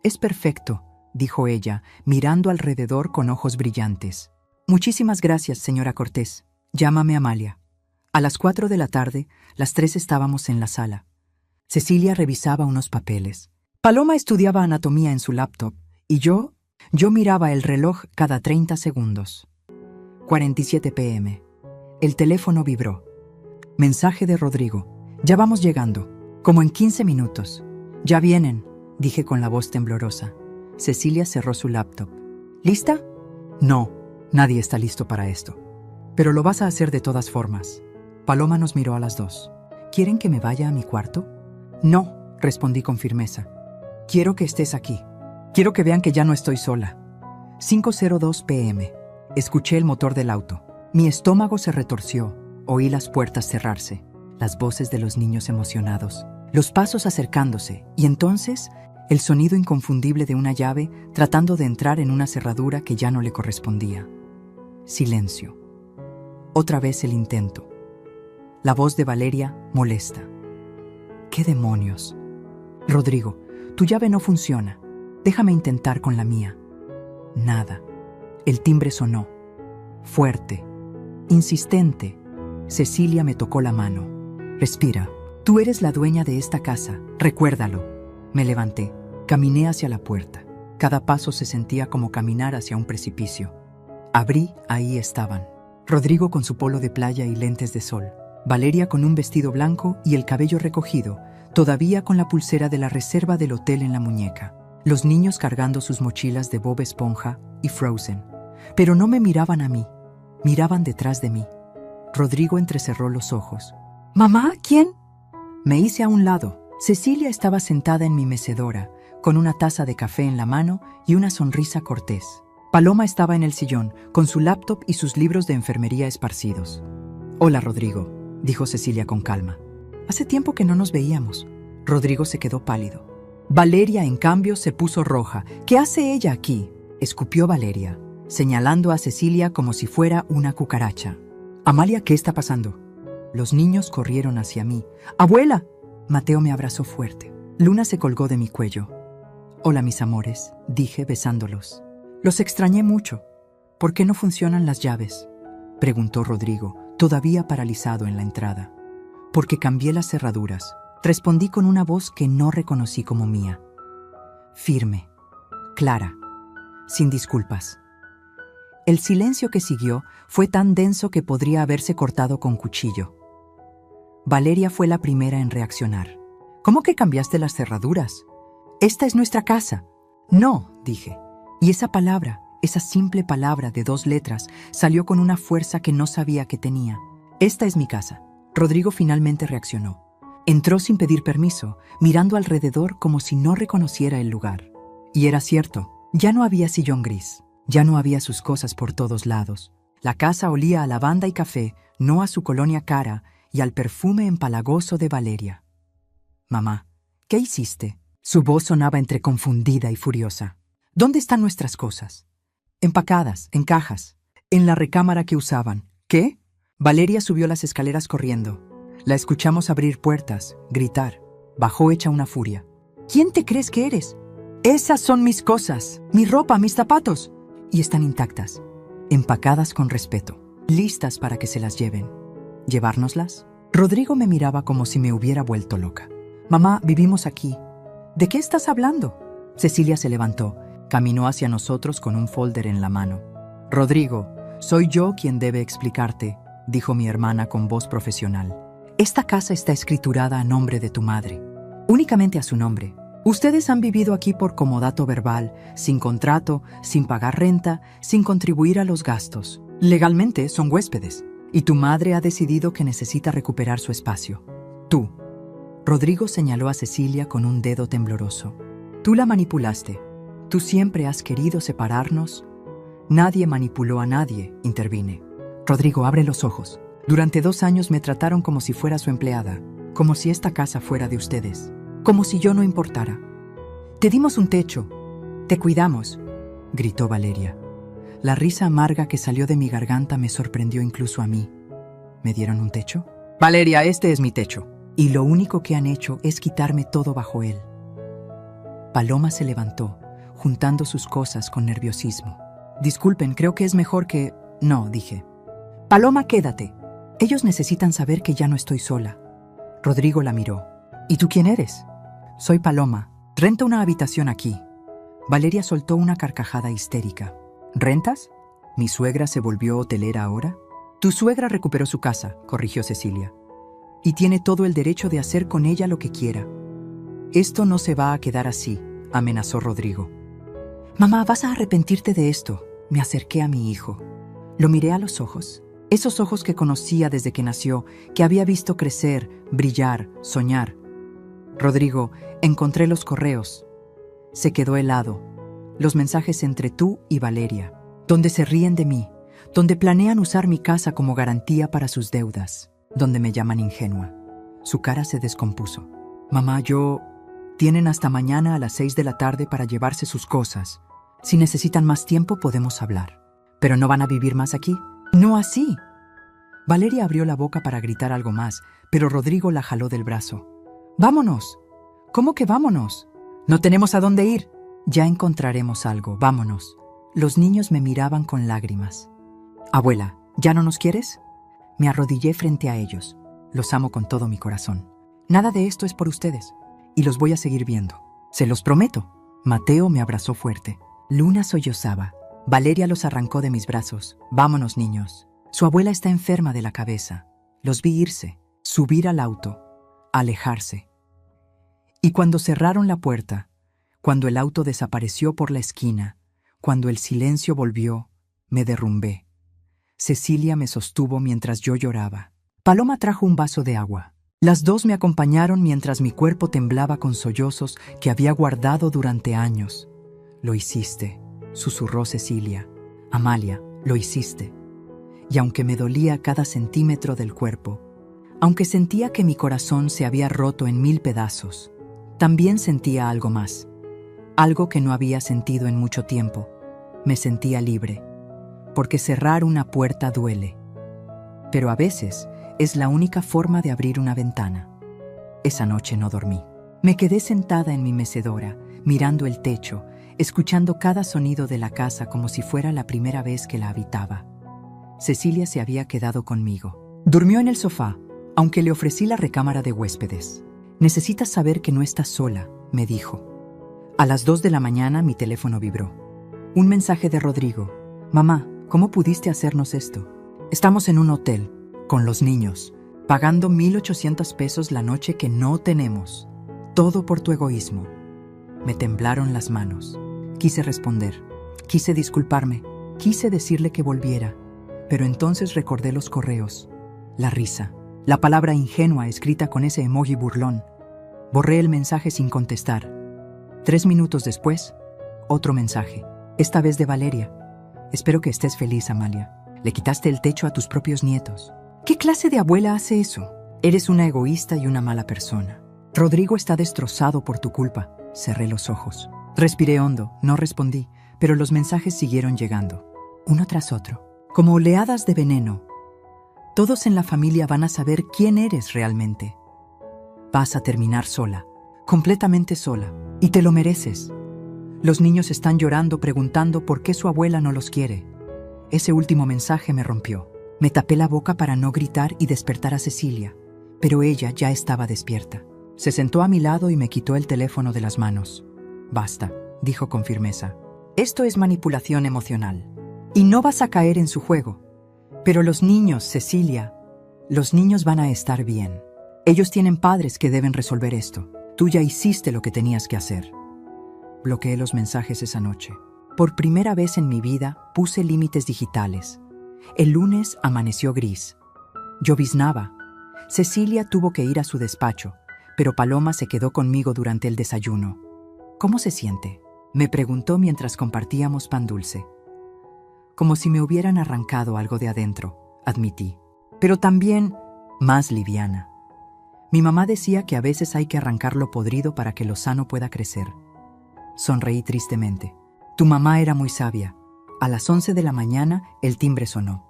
Es perfecto, dijo ella, mirando alrededor con ojos brillantes. Muchísimas gracias, señora Cortés. Llámame Amalia. A las 4 de la tarde, las 3 estábamos en la sala. Cecilia revisaba unos papeles. Paloma estudiaba anatomía en su laptop y yo miraba el reloj cada 30 segundos. 47 p.m. El teléfono vibró. Mensaje de Rodrigo. Ya vamos llegando. Como en 15 minutos. Ya vienen, dije con la voz temblorosa. Cecilia cerró su laptop. ¿Lista? No, nadie está listo para esto. Pero lo vas a hacer de todas formas. Paloma nos miró a las 2. ¿Quieren que me vaya a mi cuarto? No, respondí con firmeza. Quiero que estés aquí. Quiero que vean que ya no estoy sola. 5:02 p.m. Escuché el motor del auto. Mi estómago se retorció. Oí las puertas cerrarse, las voces de los niños emocionados, los pasos acercándose, y entonces el sonido inconfundible de una llave tratando de entrar en una cerradura que ya no le correspondía. Silencio. Otra vez el intento. La voz de Valeria molesta. ¿Qué demonios? Rodrigo, tu llave no funciona. Déjame intentar con la mía. Nada. El timbre sonó. Fuerte. Insistente. Cecilia me tocó la mano. Respira. Tú eres la dueña de esta casa. Recuérdalo. Me levanté. Caminé hacia la puerta. Cada paso se sentía como caminar hacia un precipicio. Abrí, ahí estaban. Rodrigo con su polo de playa y lentes de sol. Valeria con un vestido blanco y el cabello recogido, todavía con la pulsera de la reserva del hotel en la muñeca. Los niños cargando sus mochilas de Bob Esponja y Frozen. Pero no me miraban a mí. Miraban detrás de mí. Rodrigo entrecerró los ojos. «¿Mamá? ¿Quién?» Me hice a un lado. Cecilia estaba sentada en mi mecedora, con una taza de café en la mano y una sonrisa cortés. Paloma estaba en el sillón, con su laptop y sus libros de enfermería esparcidos. «Hola, Rodrigo», dijo Cecilia con calma. «Hace tiempo que no nos veíamos». Rodrigo se quedó pálido. Valeria, en cambio, se puso roja. «¿Qué hace ella aquí?», escupió Valeria, señalando a Cecilia como si fuera una cucaracha. «Amalia, ¿qué está pasando?» Los niños corrieron hacia mí. «¡Abuela!». Mateo me abrazó fuerte. Luna se colgó de mi cuello. «Hola, mis amores», dije besándolos. «Los extrañé mucho». «¿Por qué no funcionan las llaves?», preguntó Rodrigo, todavía paralizado en la entrada. «Porque cambié las cerraduras», respondí con una voz que no reconocí como mía. Firme, clara, sin disculpas. El silencio que siguió fue tan denso que podría haberse cortado con cuchillo. Valeria fue la primera en reaccionar. «¿Cómo que cambiaste las cerraduras? Esta es nuestra casa». «No», dije. Y esa palabra, esa simple palabra de 2 letras, salió con una fuerza que no sabía que tenía. «Esta es mi casa». Rodrigo finalmente reaccionó. Entró sin pedir permiso, mirando alrededor como si no reconociera el lugar. Y era cierto, ya no había sillón gris, ya no había sus cosas por todos lados. La casa olía a lavanda y café, no a su colonia cara y al perfume empalagoso de Valeria. «Mamá, ¿qué hiciste?». Su voz sonaba entre confundida y furiosa. «¿Dónde están nuestras cosas?». «Empacadas, en cajas, en la recámara que usaban». «¿Qué?». Valeria subió las escaleras corriendo. La escuchamos abrir puertas, gritar. Bajó hecha una furia. «¿Quién te crees que eres?». «Esas son mis cosas, mi ropa, mis zapatos». «Y están intactas, empacadas con respeto, listas para que se las lleven». «¿Llevárnoslas?». Rodrigo me miraba como si me hubiera vuelto loca. Mamá, vivimos aquí. ¿De qué estás hablando? Cecilia se levantó, caminó hacia nosotros con un folder en la mano. Rodrigo, soy yo quien debe explicarte, dijo mi hermana con voz profesional. Esta casa está escriturada a nombre de tu madre, únicamente a su nombre. Ustedes han vivido aquí por comodato verbal, sin contrato, sin pagar renta, sin contribuir a los gastos. Legalmente son huéspedes, y tu madre ha decidido que necesita recuperar su espacio. Tú. Rodrigo señaló a Cecilia con un dedo tembloroso. Tú la manipulaste. Tú siempre has querido separarnos. Nadie manipuló a nadie, intervine. Rodrigo, abre los ojos. Durante 2 años me trataron como si fuera su empleada, como si esta casa fuera de ustedes, como si yo no importara. Te dimos un techo, te cuidamos, gritó Valeria. La risa amarga que salió de mi garganta me sorprendió incluso a mí. ¿Me dieron un techo? Valeria, este es mi techo. Y lo único que han hecho es quitarme todo bajo él. Paloma se levantó, juntando sus cosas con nerviosismo. Disculpen, creo que es mejor que... No, dije. Paloma, quédate. Ellos necesitan saber que ya no estoy sola. Rodrigo la miró. ¿Y tú quién eres? Soy Paloma. Rento una habitación aquí. Valeria soltó una carcajada histérica. ¿Rentas? ¿Mi suegra se volvió hotelera ahora? Tu suegra recuperó su casa, corrigió Cecilia. Y tiene todo el derecho de hacer con ella lo que quiera. Esto no se va a quedar así, amenazó Rodrigo. Mamá, vas a arrepentirte de esto. Me acerqué a mi hijo. Lo miré a los ojos. Esos ojos que conocía desde que nació, que había visto crecer, brillar, soñar. Rodrigo, encontré los correos. Se quedó helado. Los mensajes entre tú y Valeria, donde se ríen de mí, donde planean usar mi casa como garantía para sus deudas, donde me llaman ingenua. Su cara se descompuso. Mamá, tienen hasta mañana a las 6 de la tarde para llevarse sus cosas. Si necesitan más tiempo podemos hablar. ¿Pero no van a vivir más aquí? No así. Valeria abrió la boca para gritar algo más, pero Rodrigo la jaló del brazo. ¡Vámonos! ¿Cómo que vámonos? No tenemos a dónde ir. Ya encontraremos algo, vámonos. Los niños me miraban con lágrimas. Abuela, ¿ya no nos quieres? Me arrodillé frente a ellos. Los amo con todo mi corazón. Nada de esto es por ustedes, y los voy a seguir viendo. Se los prometo. Mateo me abrazó fuerte. Luna sollozaba. Valeria los arrancó de mis brazos. Vámonos, niños. Su abuela está enferma de la cabeza. Los vi irse, subir al auto, alejarse. Y cuando cerraron la puerta, cuando el auto desapareció por la esquina, cuando el silencio volvió, me derrumbé. Cecilia me sostuvo mientras yo lloraba. Paloma trajo un vaso de agua. Las dos me acompañaron mientras mi cuerpo temblaba con sollozos que había guardado durante años. Lo hiciste, susurró Cecilia. Amalia, lo hiciste. Y aunque me dolía cada centímetro del cuerpo, aunque sentía que mi corazón se había roto en 1000 pedazos, también sentía algo más. Algo que no había sentido en mucho tiempo. Me sentía libre, porque cerrar una puerta duele. Pero a veces es la única forma de abrir una ventana. Esa noche no dormí. Me quedé sentada en mi mecedora, mirando el techo, escuchando cada sonido de la casa como si fuera la primera vez que la habitaba. Cecilia se había quedado conmigo. Durmió en el sofá, aunque le ofrecí la recámara de huéspedes. Necesitas saber que no estás sola, me dijo. A las 2 de la mañana mi teléfono vibró. Un mensaje de Rodrigo. Mamá, ¿cómo pudiste hacernos esto? Estamos en un hotel, con los niños, pagando 1,800 pesos la noche que no tenemos. Todo por tu egoísmo. Me temblaron las manos. Quise responder. Quise disculparme. Quise decirle que volviera. Pero entonces recordé los correos. La risa. La palabra ingenua escrita con ese emoji burlón. Borré el mensaje sin contestar. 3 minutos después, otro mensaje. Esta vez de Valeria. Espero que estés feliz, Amalia. Le quitaste el techo a tus propios nietos. ¿Qué clase de abuela hace eso? Eres una egoísta y una mala persona. Rodrigo está destrozado por tu culpa. Cerré los ojos. Respiré hondo, no respondí, pero los mensajes siguieron llegando, uno tras otro, como oleadas de veneno. Todos en la familia van a saber quién eres realmente. Vas a terminar sola, completamente sola, y te lo mereces. Los niños están llorando preguntando por qué su abuela no los quiere. Ese último mensaje me rompió. Me tapé la boca para no gritar y despertar a Cecilia. pero ella ya estaba despierta. Se sentó a mi lado y me quitó el teléfono de las manos. «Basta», dijo con firmeza. «Esto es manipulación emocional. Y no vas a caer en su juego. Pero los niños, Cecilia, los niños van a estar bien. Ellos tienen padres que deben resolver esto. Tú ya hiciste lo que tenías que hacer». Bloqueé los mensajes esa noche. Por primera vez en mi vida puse límites digitales. El lunes amaneció gris. Lloviznaba. Cecilia tuvo que ir a su despacho, pero Paloma se quedó conmigo durante el desayuno. «¿Cómo se siente?», me preguntó mientras compartíamos pan dulce. «Como si me hubieran arrancado algo de adentro», admití. «Pero también más liviana. Mi mamá decía que a veces hay que arrancar lo podrido para que lo sano pueda crecer». Sonreí tristemente. «Tu mamá era muy sabia». A las 11 de la mañana el timbre sonó.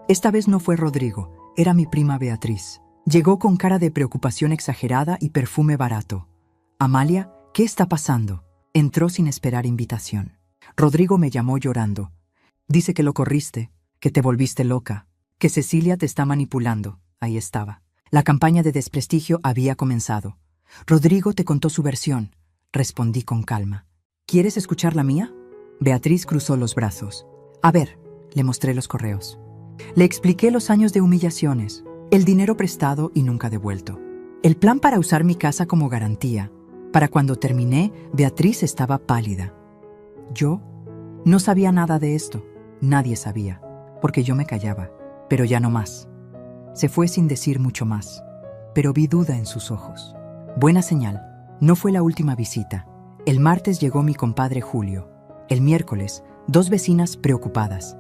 Esta vez no fue Rodrigo, era mi prima Beatriz. Llegó con cara de preocupación exagerada y perfume barato. «Amalia, ¿qué está pasando?». Entró sin esperar invitación. Rodrigo me llamó llorando. «Dice que lo corriste, que te volviste loca, que Cecilia te está manipulando». Ahí estaba. La campaña de desprestigio había comenzado. «Rodrigo te contó su versión», respondí con calma. «¿Quieres escuchar la mía?». Beatriz cruzó los brazos. «A ver», le mostré los correos. Le expliqué los años de humillaciones, el dinero prestado y nunca devuelto, el plan para usar mi casa como garantía. Para cuando terminé, Beatriz estaba pálida. Yo no sabía nada de esto. Nadie sabía, porque yo me callaba. Pero ya no más. Se fue sin decir mucho más, pero vi duda en sus ojos. Buena señal. No fue la última visita. El martes llegó mi compadre Julio. El miércoles, 2 vecinas preocupadas.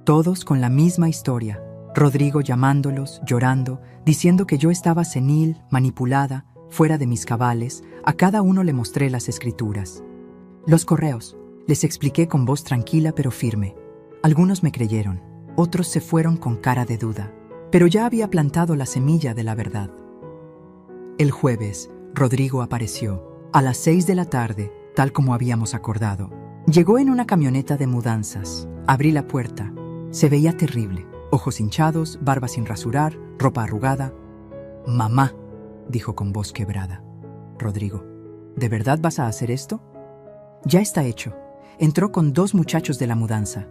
Todos con la misma historia. Rodrigo llamándolos, llorando, diciendo que yo estaba senil, manipulada, fuera de mis cabales. A cada uno le mostré las escrituras. Los correos. Les expliqué con voz tranquila pero firme. Algunos me creyeron, otros se fueron con cara de duda. Pero ya había plantado la semilla de la verdad. El jueves, Rodrigo apareció. A las 6 de la tarde, tal como habíamos acordado. Llegó en una camioneta de mudanzas. Abrí la puerta. Se veía terrible. Ojos hinchados, barba sin rasurar, ropa arrugada. «Mamá», dijo con voz quebrada. «Rodrigo, ¿de verdad vas a hacer esto?». «Ya está hecho». Entró con 2 muchachos de la mudanza.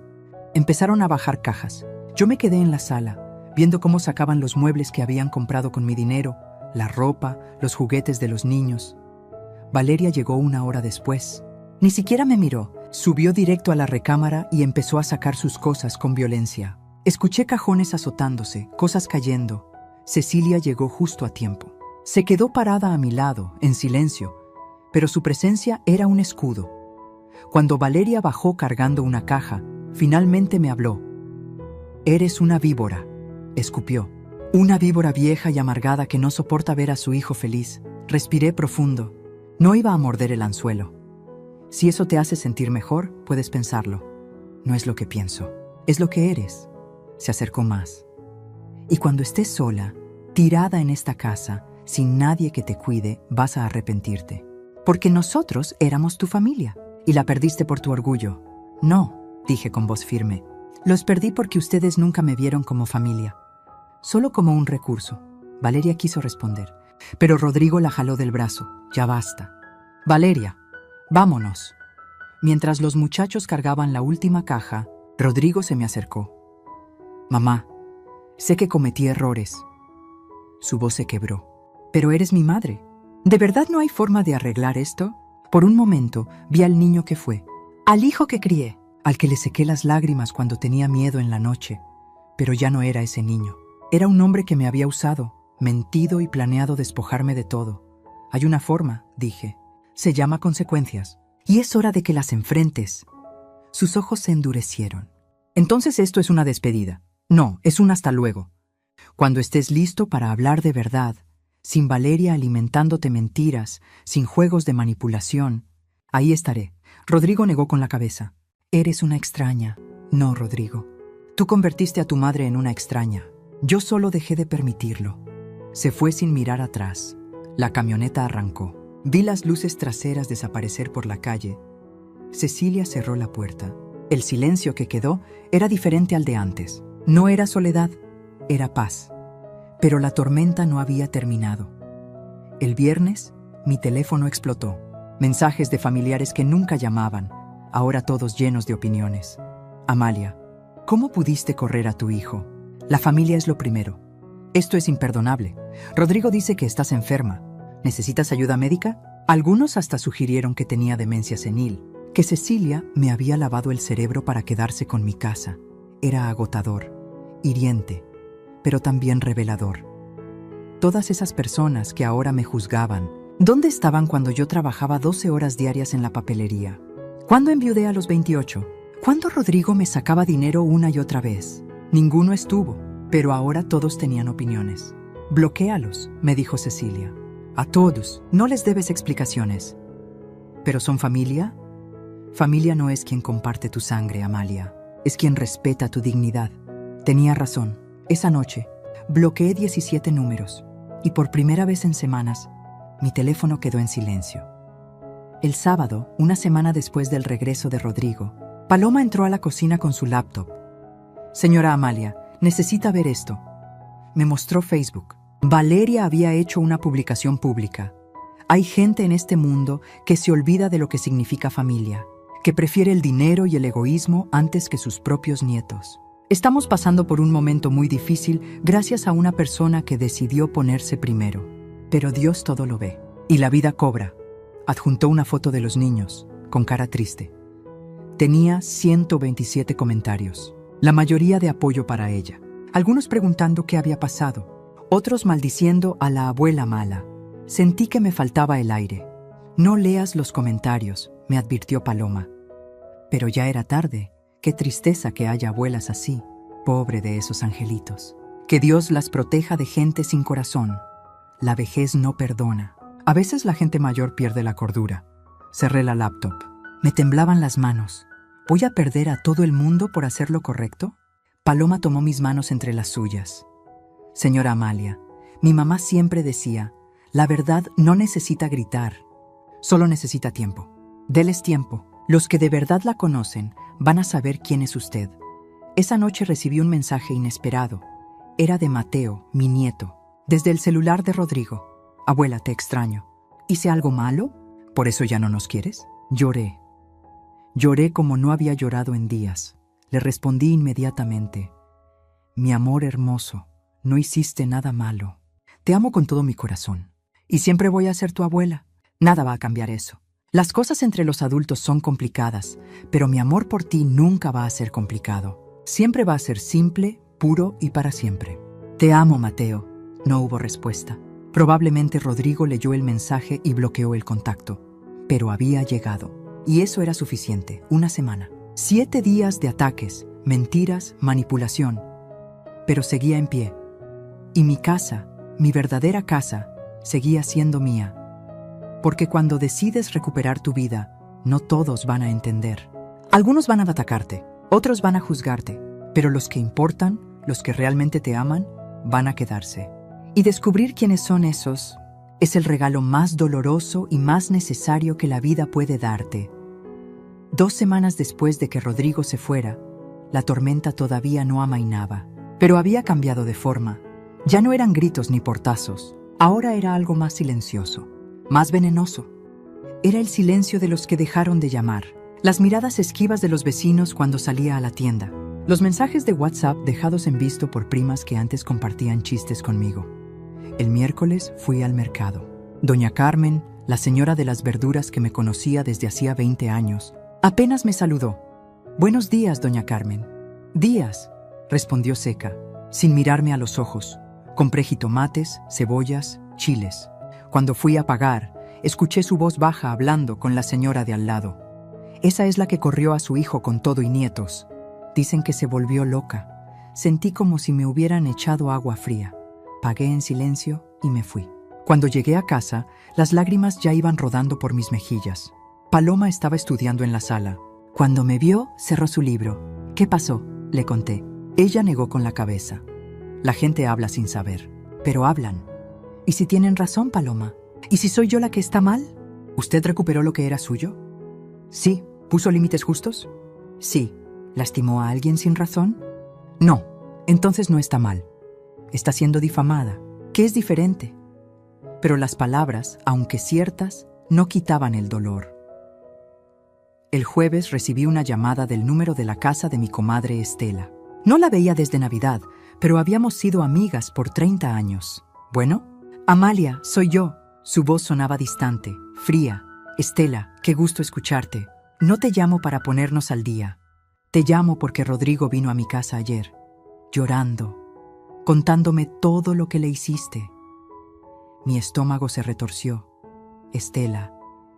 Empezaron a bajar cajas. Yo me quedé en la sala, viendo cómo sacaban los muebles que habían comprado con mi dinero, la ropa, los juguetes de los niños. Valeria llegó 1 hora después. Ni siquiera me miró. Subió directo a la recámara y empezó a sacar sus cosas con violencia. Escuché cajones azotándose, cosas cayendo. Cecilia llegó justo a tiempo. Se quedó parada a mi lado, en silencio, pero su presencia era un escudo. Cuando Valeria bajó cargando una caja, finalmente me habló. «Eres una víbora», escupió. «Una víbora vieja y amargada que no soporta ver a su hijo feliz». Respiré profundo. No iba a morder el anzuelo. «Si eso te hace sentir mejor, puedes pensarlo». «No es lo que pienso, es lo que eres». Se acercó más. «Y cuando estés sola, tirada en esta casa, sin nadie que te cuide, vas a arrepentirte. Porque nosotros éramos tu familia, y la perdiste por tu orgullo». «No», dije con voz firme. «Los perdí porque ustedes nunca me vieron como familia, solo como un recurso». Valeria quiso responder, pero Rodrigo la jaló del brazo. «Ya basta. Valeria, vámonos». Mientras los muchachos cargaban la última caja, Rodrigo se me acercó. «Mamá, sé que cometí errores». Su voz se quebró. «Pero eres mi madre. ¿De verdad no hay forma de arreglar esto?». Por un momento vi al niño que fue, al hijo que crié, al que le sequé las lágrimas cuando tenía miedo en la noche. Pero ya no era ese niño. Era un hombre que me había usado, mentido y planeado despojarme de todo. «Hay una forma», dije. «Se llama consecuencias. Y es hora de que las enfrentes». Sus ojos se endurecieron. «Entonces esto es una despedida». «No, es un hasta luego. Cuando estés listo para hablar de verdad, sin Valeria alimentándote mentiras, sin juegos de manipulación, ahí estaré». Rodrigo negó con la cabeza. «Eres una extraña». «No, Rodrigo. Tú convertiste a tu madre en una extraña. Yo solo dejé de permitirlo». Se fue sin mirar atrás. La camioneta arrancó. Vi las luces traseras desaparecer por la calle. Cecilia cerró la puerta. El silencio que quedó era diferente al de antes. No era soledad, era paz. Pero la tormenta no había terminado. El viernes, mi teléfono explotó. Mensajes de familiares que nunca llamaban, ahora todos llenos de opiniones. Amalia, ¿cómo pudiste correr a tu hijo? La familia es lo primero. Esto es imperdonable. Rodrigo dice que estás enferma. ¿Necesitas ayuda médica? Algunos hasta sugirieron que tenía demencia senil, que Cecilia me había lavado el cerebro para quedarse con mi casa. Era agotador, hiriente, pero también revelador. Todas esas personas que ahora me juzgaban, ¿dónde estaban cuando yo trabajaba 12 horas diarias en la papelería? ¿Cuándo enviudé a los 28? ¿Cuándo Rodrigo me sacaba dinero una y otra vez? Ninguno estuvo, pero ahora todos tenían opiniones. Bloquéalos, me dijo Cecilia. A todos, no les debes explicaciones. ¿Pero son familia? Familia no es quien comparte tu sangre, Amalia. Es quien respeta tu dignidad. Tenía razón. Esa noche, bloqueé 17 números y por primera vez en semanas, mi teléfono quedó en silencio. El sábado, una semana después del regreso de Rodrigo, Paloma entró a la cocina con su laptop. Señora Amalia, necesita ver esto. Me mostró Facebook. Valeria había hecho una publicación pública. Hay gente en este mundo que se olvida de lo que significa familia, que prefiere el dinero y el egoísmo antes que sus propios nietos. Estamos pasando por un momento muy difícil gracias a una persona que decidió ponerse primero. Pero Dios todo lo ve. Y la vida cobra. Adjuntó una foto de los niños, con cara triste. Tenía 127 comentarios, la mayoría de apoyo para ella. Algunos preguntando qué había pasado, otros maldiciendo a la abuela mala. Sentí que me faltaba el aire. No leas los comentarios, me advirtió Paloma. Pero ya era tarde. Qué tristeza que haya abuelas así. Pobre de esos angelitos. Que Dios las proteja de gente sin corazón. La vejez no perdona. A veces la gente mayor pierde la cordura. Cerré la laptop. Me temblaban las manos. ¿Voy a perder a todo el mundo por hacer lo correcto? Paloma tomó mis manos entre las suyas. Señora Amalia, mi mamá siempre decía, la verdad no necesita gritar, solo necesita tiempo. Déles tiempo. Los que de verdad la conocen van a saber quién es usted. Esa noche recibí un mensaje inesperado. Era de Mateo, mi nieto, desde el celular de Rodrigo. Abuela, te extraño. ¿Hice algo malo? ¿Por eso ya no nos quieres? Lloré. Lloré como no había llorado en días. Le respondí inmediatamente. Mi amor hermoso, no hiciste nada malo. Te amo con todo mi corazón. Y siempre voy a ser tu abuela. Nada va a cambiar eso. Las cosas entre los adultos son complicadas, pero mi amor por ti nunca va a ser complicado. Siempre va a ser simple, puro y para siempre. Te amo, Mateo. No hubo respuesta. Probablemente Rodrigo leyó el mensaje y bloqueó el contacto. Pero había llegado. Y eso era suficiente. Una semana. 7 días de ataques, mentiras, manipulación. Pero seguía en pie. Y mi casa, mi verdadera casa, seguía siendo mía. Porque cuando decides recuperar tu vida, no todos van a entender. Algunos van a atacarte, otros van a juzgarte, pero los que importan, los que realmente te aman, van a quedarse. Y descubrir quiénes son esos es el regalo más doloroso y más necesario que la vida puede darte. 2 semanas después de que Rodrigo se fuera, la tormenta todavía no amainaba, pero había cambiado de forma. Ya no eran gritos ni portazos, ahora era algo más silencioso, más venenoso. Era el silencio de los que dejaron de llamar, las miradas esquivas de los vecinos cuando salía a la tienda, los mensajes de WhatsApp dejados en visto por primas que antes compartían chistes conmigo. El miércoles fui al mercado. Doña Carmen, la señora de las verduras que me conocía desde hacía 20 años, apenas me saludó. «Buenos días, doña Carmen». «Días», respondió seca, sin mirarme a los ojos. Compré jitomates, cebollas, chiles. Cuando fui a pagar, escuché su voz baja hablando con la señora de al lado. Esa es la que corrió a su hijo con todo y nietos. Dicen que se volvió loca. Sentí como si me hubieran echado agua fría. Pagué en silencio y me fui. Cuando llegué a casa, las lágrimas ya iban rodando por mis mejillas. Paloma estaba estudiando en la sala. Cuando me vio, cerró su libro. «¿Qué pasó?», le conté. Ella negó con la cabeza. La gente habla sin saber, pero hablan. ¿Y si tienen razón, Paloma? ¿Y si soy yo la que está mal? ¿Usted recuperó lo que era suyo? Sí. ¿Puso límites justos? Sí. ¿Lastimó a alguien sin razón? No. Entonces no está mal. está siendo difamada, que es diferente. Pero las palabras, aunque ciertas, no quitaban el dolor. El jueves recibí una llamada del número de la casa de mi comadre Estela. No la veía desde Navidad, pero habíamos sido amigas por 30 años. Bueno, Amalia, soy yo. Su voz sonaba distante, fría. Estela, qué gusto escucharte. No te llamo para ponernos al día. Te llamo porque Rodrigo vino a mi casa ayer, llorando, contándome todo lo que le hiciste. Mi estómago se retorció. Estela,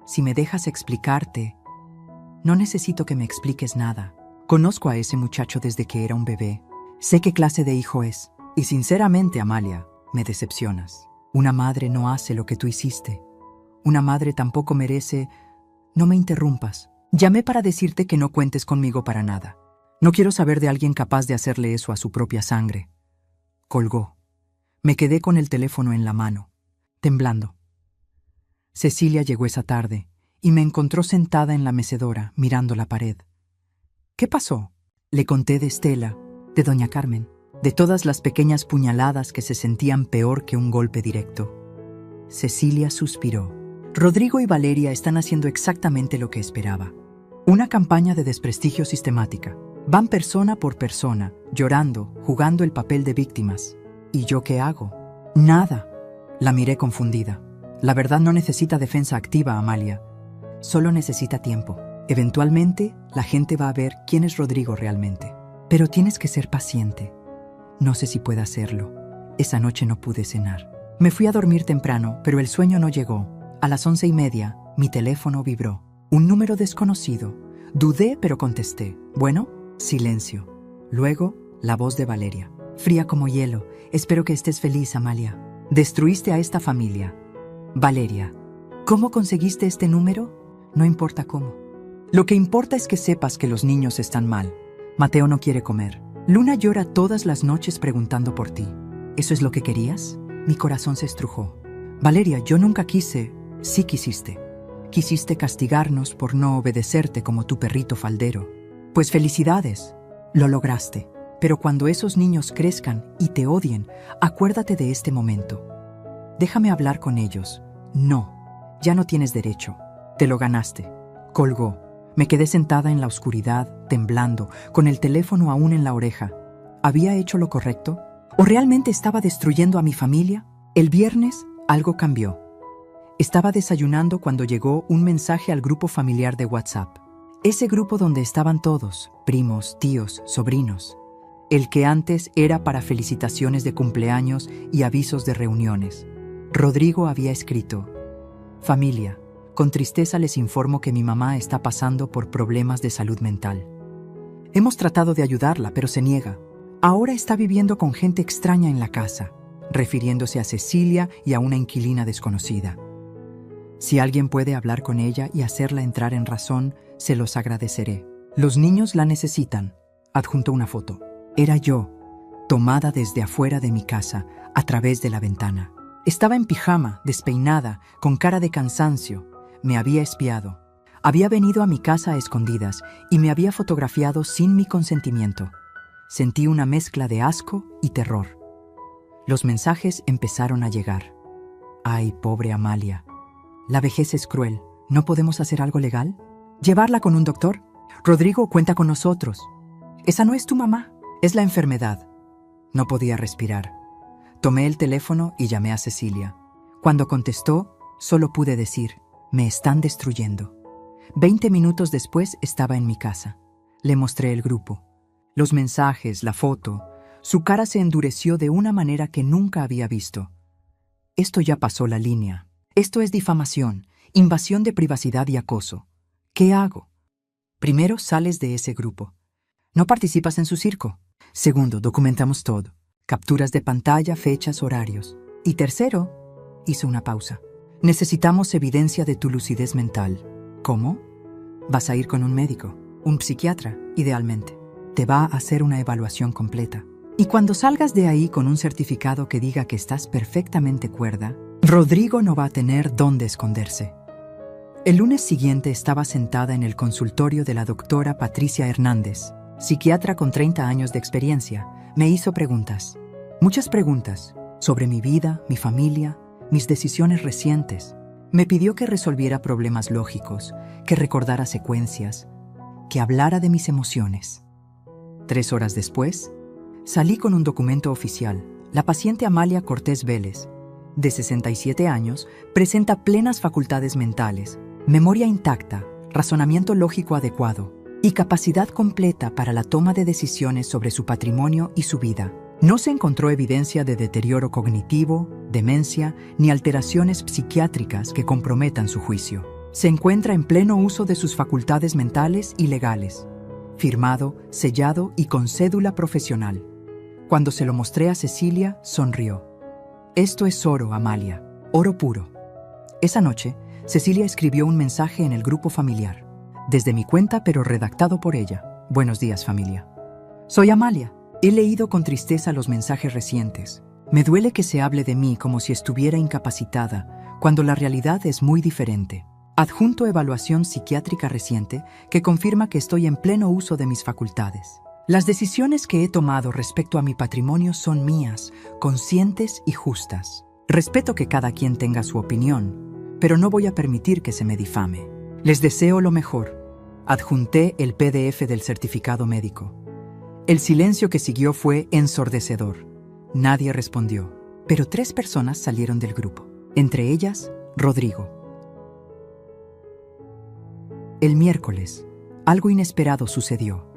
si me dejas explicarte, no necesito que me expliques nada. Conozco a ese muchacho desde que era un bebé. Sé qué clase de hijo es. Y sinceramente, Amalia, me decepcionas. Una madre no hace lo que tú hiciste. Una madre tampoco merece... No me interrumpas. Llamé para decirte que no cuentes conmigo para nada. No quiero saber de alguien capaz de hacerle eso a su propia sangre. Colgó. Me quedé con el teléfono en la mano, temblando. Cecilia llegó esa tarde y me encontró sentada en la mecedora, mirando la pared. ¿Qué pasó? Le conté de Estela, de doña Carmen, de todas las pequeñas puñaladas que se sentían peor que un golpe directo. Cecilia suspiró. Rodrigo y Valeria están haciendo exactamente lo que esperaba. Una campaña de desprestigio sistemática. Van persona por persona, llorando, jugando el papel de víctimas. ¿Y yo qué hago? Nada. La miré confundida. La verdad no necesita defensa activa, Amalia. Solo necesita tiempo. Eventualmente, la gente va a ver quién es Rodrigo realmente. Pero tienes que ser paciente. No sé si pueda hacerlo. Esa noche no pude cenar. Me fui a dormir temprano, pero el sueño no llegó. A las 11:30, mi teléfono vibró. Un número desconocido. Dudé, pero contesté. Bueno, silencio. Luego, la voz de Valeria. Fría como hielo. Espero que estés feliz, Amalia. Destruiste a esta familia. Valeria. ¿Cómo conseguiste este número? No importa cómo. Lo que importa es que sepas que los niños están mal. Mateo no quiere comer. Luna llora todas las noches preguntando por ti. ¿Eso es lo que querías? Mi corazón se estrujó. Valeria, yo nunca quise... Sí quisiste. Quisiste castigarnos por no obedecerte como tu perrito faldero. Pues felicidades. Lo lograste. Pero cuando esos niños crezcan y te odien, acuérdate de este momento. Déjame hablar con ellos. No, ya no tienes derecho. Te lo ganaste. Colgó. Me quedé sentada en la oscuridad, temblando, con el teléfono aún en la oreja. ¿Había hecho lo correcto? ¿O realmente estaba destruyendo a mi familia? El viernes, algo cambió. Estaba desayunando cuando llegó un mensaje al grupo familiar de WhatsApp. Ese grupo donde estaban todos, primos, tíos, sobrinos. El que antes era para felicitaciones de cumpleaños y avisos de reuniones. Rodrigo había escrito: Familia, con tristeza les informo que mi mamá está pasando por problemas de salud mental. Hemos tratado de ayudarla, pero se niega. Ahora está viviendo con gente extraña en la casa, refiriéndose a Cecilia y a una inquilina desconocida. Si alguien puede hablar con ella y hacerla entrar en razón, se los agradeceré. Los niños la necesitan. Adjuntó una foto. Era yo, tomada desde afuera de mi casa, a través de la ventana. Estaba en pijama, despeinada, con cara de cansancio. Me había espiado. Había venido a mi casa a escondidas y me había fotografiado sin mi consentimiento. Sentí una mezcla de asco y terror. Los mensajes empezaron a llegar. Ay, pobre Amalia. La vejez es cruel. ¿No podemos hacer algo legal? ¿Llevarla con un doctor? Rodrigo cuenta con nosotros. Esa no es tu mamá, es la enfermedad. No podía respirar. Tomé el teléfono y llamé a Cecilia. Cuando contestó, solo pude decir: me están destruyendo. 20 minutos después estaba en mi casa. Le mostré el grupo. Los mensajes, la foto. Su cara se endureció de una manera que nunca había visto. Esto ya pasó la línea. Esto es difamación, invasión de privacidad y acoso. ¿Qué hago? Primero, sales de ese grupo. No participas en su circo. Segundo, documentamos todo. Capturas de pantalla, fechas, horarios. Y tercero, hizo una pausa. Necesitamos evidencia de tu lucidez mental. ¿Cómo? Vas a ir con un médico, un psiquiatra, idealmente. Te va a hacer una evaluación completa. Y cuando salgas de ahí con un certificado que diga que estás perfectamente cuerda, Rodrigo no va a tener dónde esconderse. El lunes siguiente estaba sentada en el consultorio de la doctora Patricia Hernández, psiquiatra con 30 años de experiencia. Me hizo preguntas. Muchas preguntas sobre mi vida, mi familia, mis decisiones recientes. Me pidió que resolviera problemas lógicos, que recordara secuencias, que hablara de mis emociones. 3 horas después, salí con un documento oficial. La paciente Amalia Cortés Vélez, de 67 años, presenta plenas facultades mentales, memoria intacta, razonamiento lógico adecuado y capacidad completa para la toma de decisiones sobre su patrimonio y su vida. No se encontró evidencia de deterioro cognitivo, demencia ni alteraciones psiquiátricas que comprometan su juicio. Se encuentra en pleno uso de sus facultades mentales y legales. Firmado, sellado y con cédula profesional. Cuando se lo mostré a Cecilia, sonrió. Esto es oro, Amalia, oro puro. Esa noche, Cecilia escribió un mensaje en el grupo familiar. Desde mi cuenta, pero redactado por ella. Buenos días, familia. Soy Amalia. He leído con tristeza los mensajes recientes. Me duele que se hable de mí como si estuviera incapacitada, cuando la realidad es muy diferente. Adjunto evaluación psiquiátrica reciente que confirma que estoy en pleno uso de mis facultades. Las decisiones que he tomado respecto a mi patrimonio son mías, conscientes y justas. Respeto que cada quien tenga su opinión, pero no voy a permitir que se me difame. Les deseo lo mejor. Adjunté el PDF del certificado médico. El silencio que siguió fue ensordecedor. Nadie respondió, pero 3 personas salieron del grupo, entre ellas, Rodrigo. El miércoles, algo inesperado sucedió.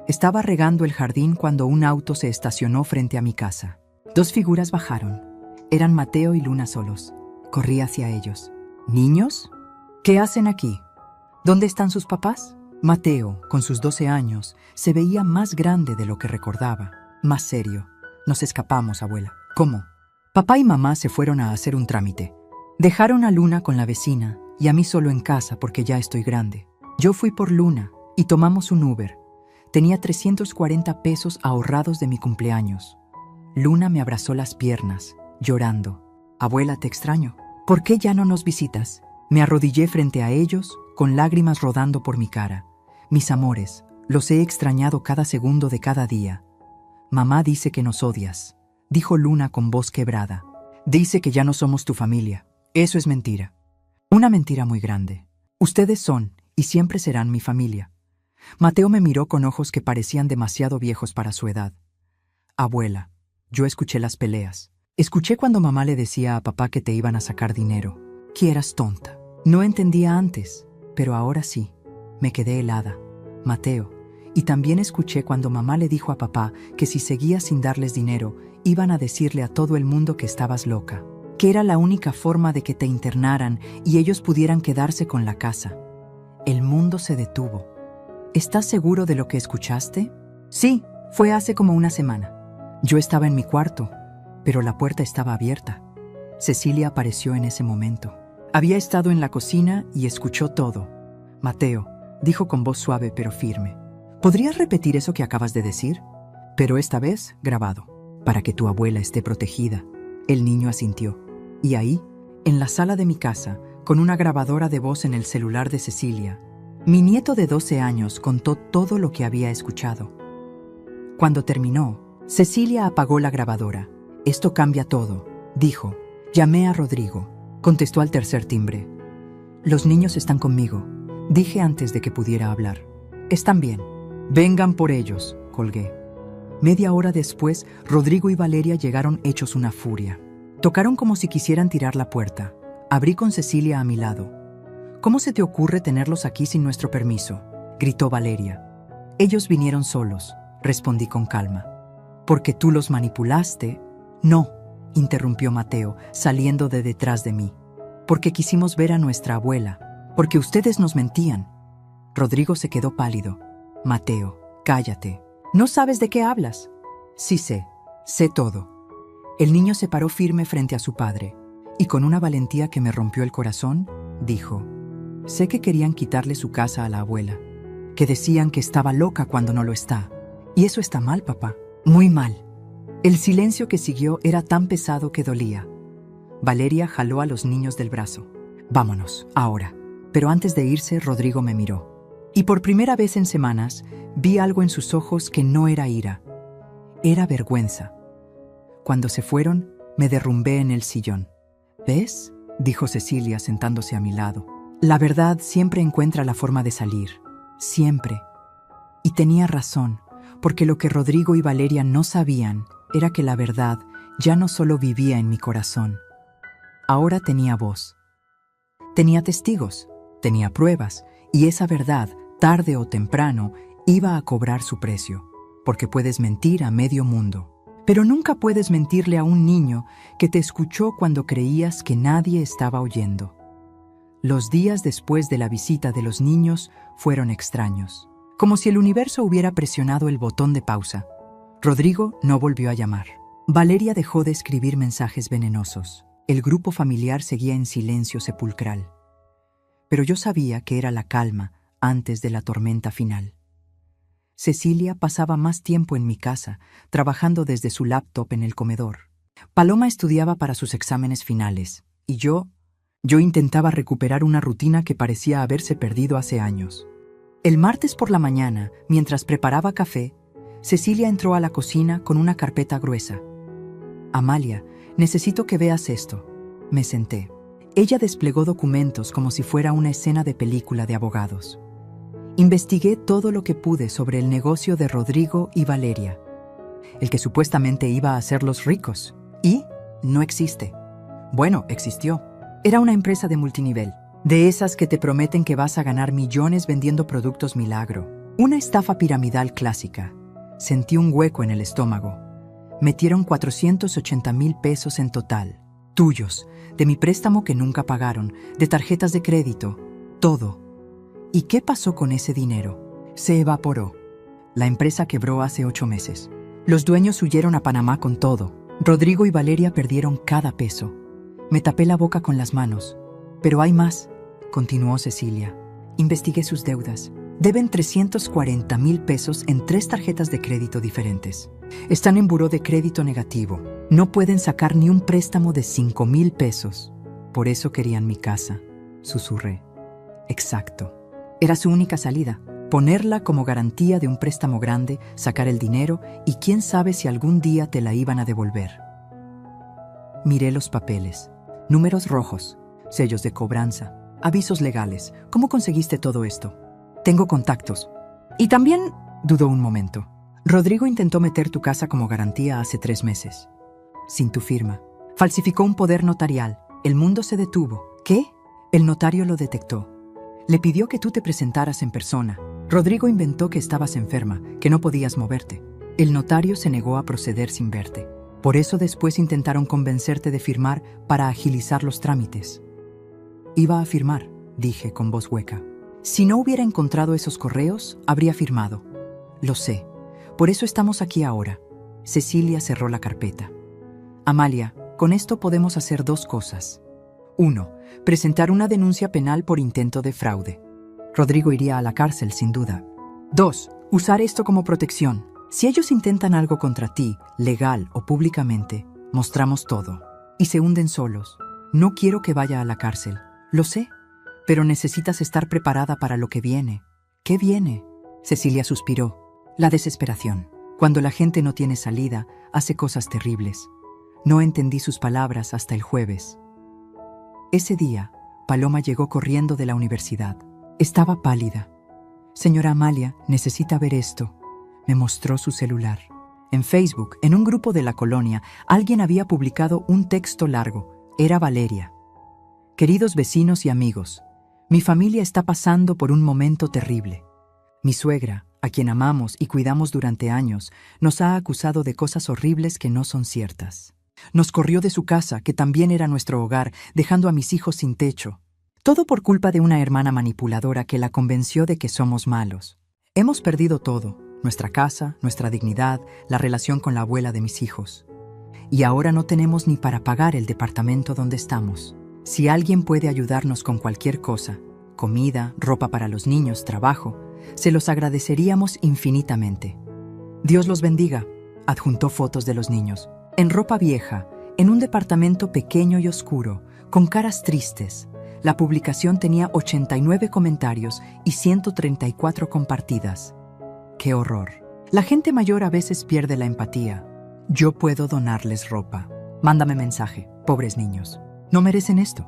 Estaba regando el jardín cuando un auto se estacionó frente a mi casa. 2 figuras bajaron. Eran Mateo y Luna solos. Corrí hacia ellos. ¿Niños? ¿Qué hacen aquí? ¿Dónde están sus papás? Mateo, con sus 12 años, se veía más grande de lo que recordaba, más serio. Nos escapamos, abuela. ¿Cómo? Papá y mamá se fueron a hacer un trámite. Dejaron a Luna con la vecina y a mí solo en casa porque ya estoy grande. Yo fui por Luna y tomamos un Uber. Tenía 340 pesos ahorrados de mi cumpleaños. Luna me abrazó las piernas, llorando. Abuela, te extraño. ¿Por qué ya no nos visitas? Me arrodillé frente a ellos, con lágrimas rodando por mi cara. Mis amores, los he extrañado cada segundo de cada día. Mamá dice que nos odias, dijo Luna con voz quebrada. Dice que ya no somos tu familia. Eso es mentira. Una mentira muy grande. Ustedes son, y siempre serán mi familia. Mateo me miró con ojos que parecían demasiado viejos para su edad. Abuela, yo escuché las peleas. Escuché cuando mamá le decía a papá que te iban a sacar dinero. Que eras tonta. No entendía antes, pero ahora sí. Me quedé helada. Mateo. Y también escuché cuando mamá le dijo a papá que si seguías sin darles dinero, iban a decirle a todo el mundo que estabas loca. Que era la única forma de que te internaran y ellos pudieran quedarse con la casa. El mundo se detuvo. ¿Estás seguro de lo que escuchaste? Sí, fue hace como una semana. Yo estaba en mi cuarto, pero la puerta estaba abierta. Cecilia apareció en ese momento. Había estado en la cocina y escuchó todo. Mateo, dijo con voz suave pero firme. ¿Podrías repetir eso que acabas de decir? Pero esta vez grabado, para que tu abuela esté protegida. El niño asintió. Y ahí, en la sala de mi casa, con una grabadora de voz en el celular de Cecilia, mi nieto de 12 años contó todo lo que había escuchado. Cuando terminó, Cecilia apagó la grabadora. Esto cambia todo, dijo. Llamé a Rodrigo. Contestó al tercer timbre. Los niños están conmigo, dije antes de que pudiera hablar. Están bien. Vengan por ellos, colgué. Media hora después, Rodrigo y Valeria llegaron hechos una furia. Tocaron como si quisieran tirar la puerta. Abrí con Cecilia a mi lado. ¿Cómo se te ocurre tenerlos aquí sin nuestro permiso?, gritó Valeria. Ellos vinieron solos, respondí con calma. ¿Porque tú los manipulaste? No, interrumpió Mateo, saliendo de detrás de mí. Porque quisimos ver a nuestra abuela, porque ustedes nos mentían. Rodrigo se quedó pálido. Mateo, cállate. ¿No sabes de qué hablas? Sí sé todo. El niño se paró firme frente a su padre, y con una valentía que me rompió el corazón, dijo: sé que querían quitarle su casa a la abuela, que decían que estaba loca cuando no lo está. Y eso está mal, papá, muy mal. El silencio que siguió era tan pesado que dolía. Valeria jaló a los niños del brazo. Vámonos, ahora. Pero antes de irse, Rodrigo me miró. Y por primera vez en semanas, vi algo en sus ojos que no era ira. Era vergüenza. Cuando se fueron, me derrumbé en el sillón. ¿Ves?, dijo Cecilia sentándose a mi lado. La verdad siempre encuentra la forma de salir. Siempre. Y tenía razón, porque lo que Rodrigo y Valeria no sabían era que la verdad ya no solo vivía en mi corazón. Ahora tenía voz. Tenía testigos, tenía pruebas, y esa verdad, tarde o temprano, iba a cobrar su precio, porque puedes mentir a medio mundo. Pero nunca puedes mentirle a un niño que te escuchó cuando creías que nadie estaba oyendo. Los días después de la visita de los niños fueron extraños, como si el universo hubiera presionado el botón de pausa. Rodrigo no volvió a llamar. Valeria dejó de escribir mensajes venenosos. El grupo familiar seguía en silencio sepulcral. Pero yo sabía que era la calma antes de la tormenta final. Cecilia pasaba más tiempo en mi casa, trabajando desde su laptop en el comedor. Paloma estudiaba para sus exámenes finales, y yo intentaba recuperar una rutina que parecía haberse perdido hace años. El martes por la mañana, mientras preparaba café, Cecilia entró a la cocina con una carpeta gruesa. «Amalia, necesito que veas esto». Me senté. Ella desplegó documentos como si fuera una escena de película de abogados. Investigué todo lo que pude sobre el negocio de Rodrigo y Valeria, el que supuestamente iba a hacerlos ricos. Y no existe. Bueno, existió. Era una empresa de multinivel, de esas que te prometen que vas a ganar millones vendiendo productos milagro. Una estafa piramidal clásica. Sentí un hueco en el estómago. Metieron 480,000 pesos en total. Tuyos, de mi préstamo que nunca pagaron, de tarjetas de crédito, todo. ¿Y qué pasó con ese dinero? Se evaporó. La empresa quebró hace 8 meses. Los dueños huyeron a Panamá con todo. Rodrigo y Valeria perdieron cada peso. Me tapé la boca con las manos. Pero hay más, continuó Cecilia. Investigué sus deudas. Deben 340,000 pesos en 3 tarjetas de crédito diferentes. Están en buró de crédito negativo. No pueden sacar ni un préstamo de 5,000 pesos. Por eso querían mi casa, susurré. Exacto. Era su única salida. Ponerla como garantía de un préstamo grande, sacar el dinero y quién sabe si algún día te la iban a devolver. Miré los papeles. Números rojos, sellos de cobranza, avisos legales. ¿Cómo conseguiste todo esto? Tengo contactos. Y también, dudó un momento. Rodrigo intentó meter tu casa como garantía hace 3 meses. Sin tu firma. Falsificó un poder notarial. El mundo se detuvo. ¿Qué? El notario lo detectó. Le pidió que tú te presentaras en persona. Rodrigo inventó que estabas enferma, que no podías moverte. El notario se negó a proceder sin verte. Por eso después intentaron convencerte de firmar para agilizar los trámites. Iba a firmar, dije con voz hueca. Si no hubiera encontrado esos correos, habría firmado. Lo sé. Por eso estamos aquí ahora. Cecilia cerró la carpeta. Amalia, con esto podemos hacer 2 cosas. 1. Presentar una denuncia penal por intento de fraude. Rodrigo iría a la cárcel, sin duda. 2. Usar esto como protección. Si ellos intentan algo contra ti, legal o públicamente, mostramos todo. Y se hunden solos. No quiero que vaya a la cárcel. Lo sé. Pero necesitas estar preparada para lo que viene. ¿Qué viene? Cecilia suspiró. La desesperación. Cuando la gente no tiene salida, hace cosas terribles. No entendí sus palabras hasta el jueves. Ese día, Paloma llegó corriendo de la universidad. Estaba pálida. Señora Amalia, necesita ver esto. Me mostró su celular. En Facebook, en un grupo de la colonia, alguien había publicado un texto largo. Era Valeria. Queridos vecinos y amigos, mi familia está pasando por un momento terrible. Mi suegra, a quien amamos y cuidamos durante años, nos ha acusado de cosas horribles que no son ciertas. Nos corrió de su casa, que también era nuestro hogar, dejando a mis hijos sin techo. Todo por culpa de una hermana manipuladora que la convenció de que somos malos. Hemos perdido todo, nuestra casa, nuestra dignidad, la relación con la abuela de mis hijos. Y ahora no tenemos ni para pagar el departamento donde estamos. Si alguien puede ayudarnos con cualquier cosa, comida, ropa para los niños, trabajo, se los agradeceríamos infinitamente. Dios los bendiga, adjuntó fotos de los niños. En ropa vieja, en un departamento pequeño y oscuro, con caras tristes. La publicación tenía 89 comentarios y 134 compartidas. ¡Qué horror! La gente mayor a veces pierde la empatía. Yo puedo donarles ropa. Mándame mensaje, pobres niños. No merecen esto.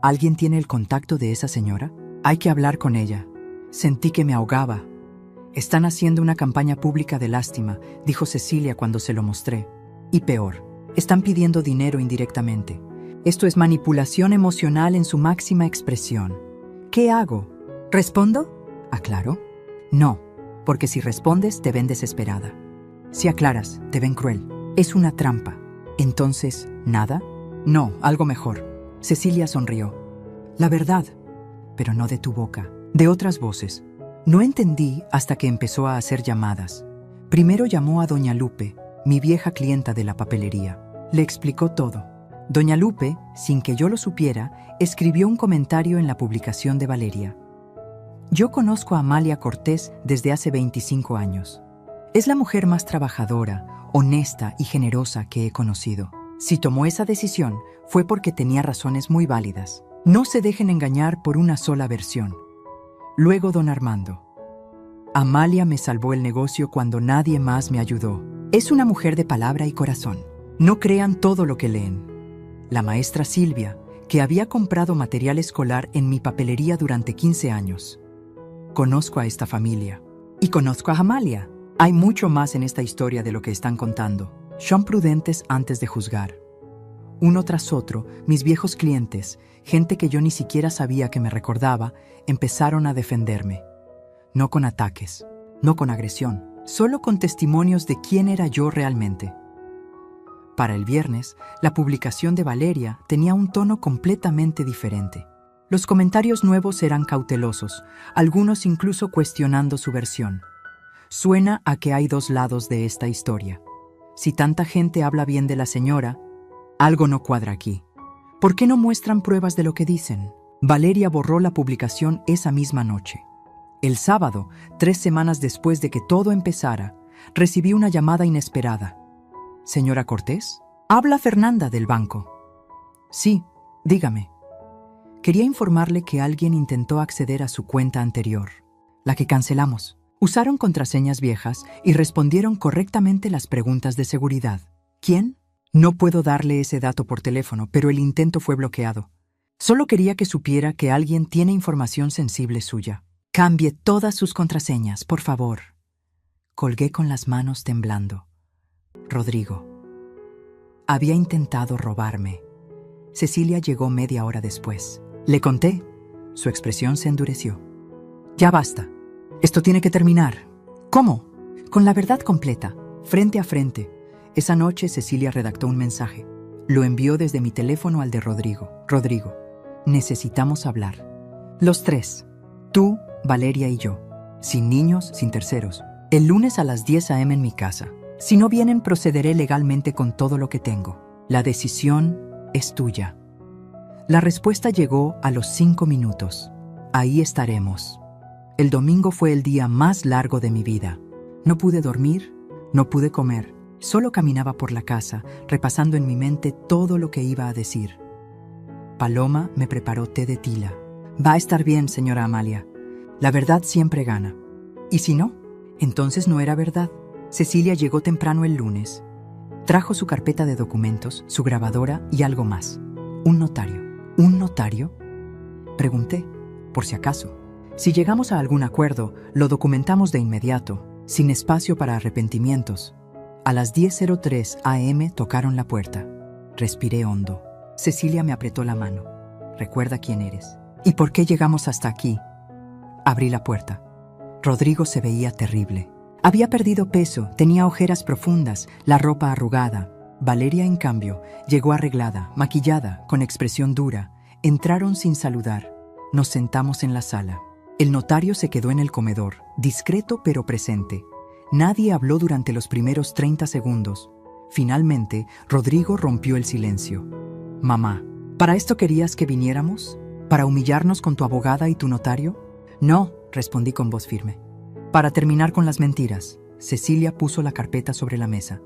¿Alguien tiene el contacto de esa señora? Hay que hablar con ella. Sentí que me ahogaba. Están haciendo una campaña pública de lástima, dijo Cecilia cuando se lo mostré. Y peor, están pidiendo dinero indirectamente. Esto es manipulación emocional en su máxima expresión. ¿Qué hago? ¿Respondo? ¿Aclaro? No, porque si respondes te ven desesperada. Si aclaras, te ven cruel. Es una trampa. Entonces, ¿nada? No, algo mejor. Cecilia sonrió. La verdad, pero no de tu boca, de otras voces. No entendí hasta que empezó a hacer llamadas. Primero llamó a doña Lupe, mi vieja clienta de la papelería. Le explicó todo. Doña Lupe, sin que yo lo supiera, escribió un comentario en la publicación de Valeria. Yo conozco a Amalia Cortés desde hace 25 años. Es la mujer más trabajadora, honesta y generosa que he conocido. Si tomó esa decisión, fue porque tenía razones muy válidas. No se dejen engañar por una sola versión. Luego don Armando. Amalia me salvó el negocio cuando nadie más me ayudó. Es una mujer de palabra y corazón. No crean todo lo que leen. La maestra Silvia, que había comprado material escolar en mi papelería durante 15 años. Conozco a esta familia. Y conozco a Amalia. Hay mucho más en esta historia de lo que están contando. Son prudentes antes de juzgar. Uno tras otro, mis viejos clientes, gente que yo ni siquiera sabía que me recordaba, empezaron a defenderme. No con ataques, no con agresión, solo con testimonios de quién era yo realmente. Para el viernes, la publicación de Valeria tenía un tono completamente diferente. Los comentarios nuevos eran cautelosos, algunos incluso cuestionando su versión. Suena a que hay dos lados de esta historia. Si tanta gente habla bien de la señora, algo no cuadra aquí. ¿Por qué no muestran pruebas de lo que dicen? Valeria borró la publicación esa misma noche. El sábado, 3 semanas después de que todo empezara, recibí una llamada inesperada. ¿Señora Cortés? Habla Fernanda del banco. Sí, dígame. Quería informarle que alguien intentó acceder a su cuenta anterior, la que cancelamos. Usaron contraseñas viejas y respondieron correctamente las preguntas de seguridad. ¿Quién? No puedo darle ese dato por teléfono, pero el intento fue bloqueado. Solo quería que supiera que alguien tiene información sensible suya. Cambie todas sus contraseñas, por favor. Colgué con las manos temblando. Rodrigo. Había intentado robarme. Cecilia llegó media hora después. Le conté. Su expresión se endureció. Ya basta. Esto tiene que terminar. ¿Cómo? Con la verdad completa, frente a frente. Esa noche Cecilia redactó un mensaje. Lo envió desde mi teléfono al de Rodrigo. Rodrigo, necesitamos hablar. Los tres. Tú, Valeria y yo. Sin niños, sin terceros. El lunes a las 10 a.m. en mi casa. Si no vienen, procederé legalmente con todo lo que tengo. La decisión es tuya. La respuesta llegó a los 5 minutos. Ahí estaremos. El domingo fue el día más largo de mi vida. No pude dormir, no pude comer. Solo caminaba por la casa, repasando en mi mente todo lo que iba a decir. Paloma me preparó té de tila. Va a estar bien, señora Amalia. La verdad siempre gana. ¿Y si no? Entonces no era verdad. Cecilia llegó temprano el lunes. Trajo su carpeta de documentos, su grabadora y algo más. Un notario. ¿Un notario? Pregunté, por si acaso. Si llegamos a algún acuerdo, lo documentamos de inmediato, sin espacio para arrepentimientos. A las 10:03 a.m. tocaron la puerta. Respiré hondo. Cecilia me apretó la mano. Recuerda quién eres. ¿Y por qué llegamos hasta aquí? Abrí la puerta. Rodrigo se veía terrible. Había perdido peso, tenía ojeras profundas, la ropa arrugada. Valeria, en cambio, llegó arreglada, maquillada, con expresión dura. Entraron sin saludar. Nos sentamos en la sala. El notario se quedó en el comedor, discreto pero presente. Nadie habló durante los primeros 30 segundos. Finalmente, Rodrigo rompió el silencio. Mamá, ¿para esto querías que viniéramos? ¿Para humillarnos con tu abogada y tu notario? No, respondí con voz firme. Para terminar con las mentiras. Cecilia puso la carpeta sobre la mesa.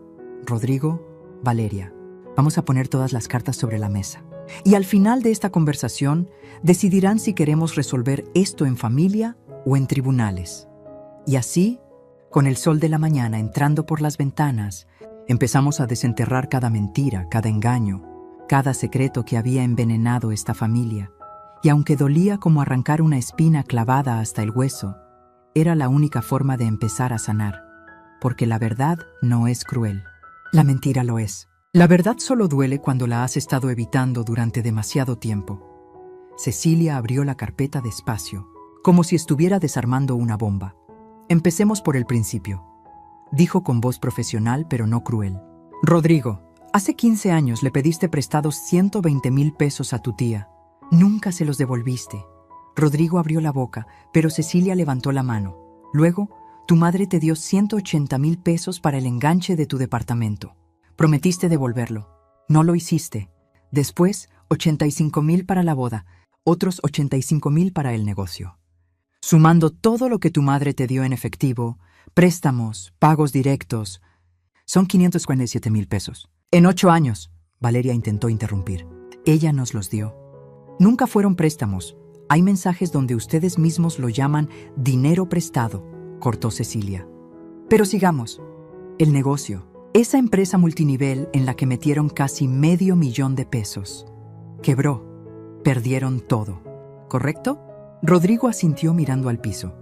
Rodrigo, Valeria, vamos a poner todas las cartas sobre la mesa. Y al final de esta conversación, decidirán si queremos resolver esto en familia o en tribunales. Y así, con el sol de la mañana entrando por las ventanas Empezamos a desenterrar cada mentira, cada engaño, cada secreto que había envenenado esta familia. Y aunque dolía como arrancar una espina clavada hasta el hueso, era la única forma de empezar a sanar, porque la verdad no es cruel. La mentira lo es. La verdad solo duele cuando la has estado evitando durante demasiado tiempo. Cecilia abrió la carpeta despacio, como si estuviera desarmando una bomba. Empecemos por el principio, dijo con voz profesional pero no cruel. Rodrigo, hace 15 años le pediste prestados 120,000 pesos a tu tía. Nunca se los devolviste. Rodrigo abrió la boca, pero Cecilia levantó la mano. Luego, tu madre te dio 180,000 pesos para el enganche de tu departamento. Prometiste devolverlo. No lo hiciste. Después, 85,000 para la boda, otros 85,000 para el negocio. Sumando todo lo que tu madre te dio en efectivo, préstamos, pagos directos, son 547,000 pesos. En 8 años, Valeria intentó interrumpir. Ella nos los dio. Nunca fueron préstamos. Hay mensajes donde ustedes mismos lo llaman dinero prestado, cortó Cecilia. Pero sigamos. El negocio. Esa empresa multinivel en la que metieron casi $500,000 de pesos. Quebró. Perdieron todo. ¿Correcto? Rodrigo asintió mirando al piso.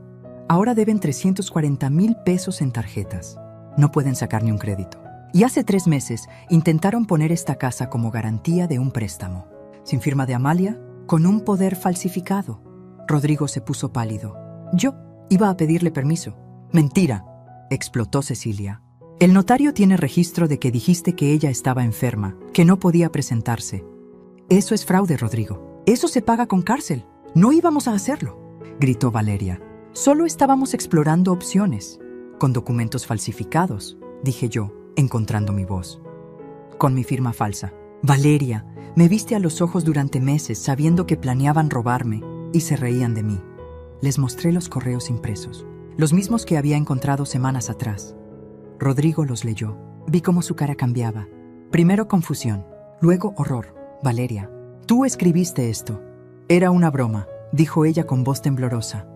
Ahora deben 340,000 pesos en tarjetas. No pueden sacar ni un crédito. Y hace 3 meses intentaron poner esta casa como garantía de un préstamo. Sin firma de Amalia, con un poder falsificado. Rodrigo se puso pálido. Yo iba a pedirle permiso. Mentira, explotó Cecilia. El notario tiene registro de que dijiste que ella estaba enferma, que no podía presentarse. Eso es fraude, Rodrigo. Eso se paga con cárcel. No íbamos a hacerlo, gritó Valeria. Solo estábamos explorando opciones. Con documentos falsificados, dije yo, encontrando mi voz. Con mi firma falsa. Valeria, me viste a los ojos durante meses sabiendo que planeaban robarme y se reían de mí. Les mostré los correos impresos, los mismos que había encontrado semanas atrás. Rodrigo los leyó. Vi cómo su cara cambiaba. Primero confusión, luego horror. Valeria, tú escribiste esto. Era una broma, dijo ella con voz temblorosa.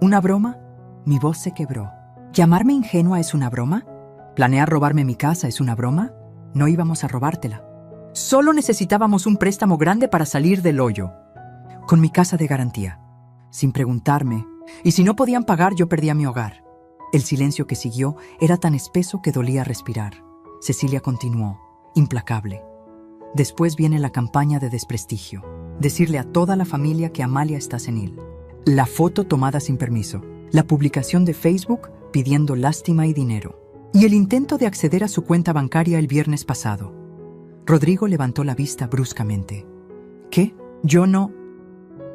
¿Una broma? Mi voz se quebró. ¿Llamarme ingenua es una broma? ¿Planear robarme mi casa es una broma? No íbamos a robártela. Solo necesitábamos un préstamo grande para salir del hoyo. Con mi casa de garantía. Sin preguntarme. Y si no podían pagar, yo perdía mi hogar. El silencio que siguió era tan espeso que dolía respirar. Cecilia continuó, implacable. Después viene la campaña de desprestigio. Decirle a toda la familia que Amalia está senil. La foto tomada sin permiso. La publicación de Facebook pidiendo lástima y dinero. Y el intento de acceder a su cuenta bancaria el viernes pasado. Rodrigo levantó la vista bruscamente. ¿Qué? Yo no...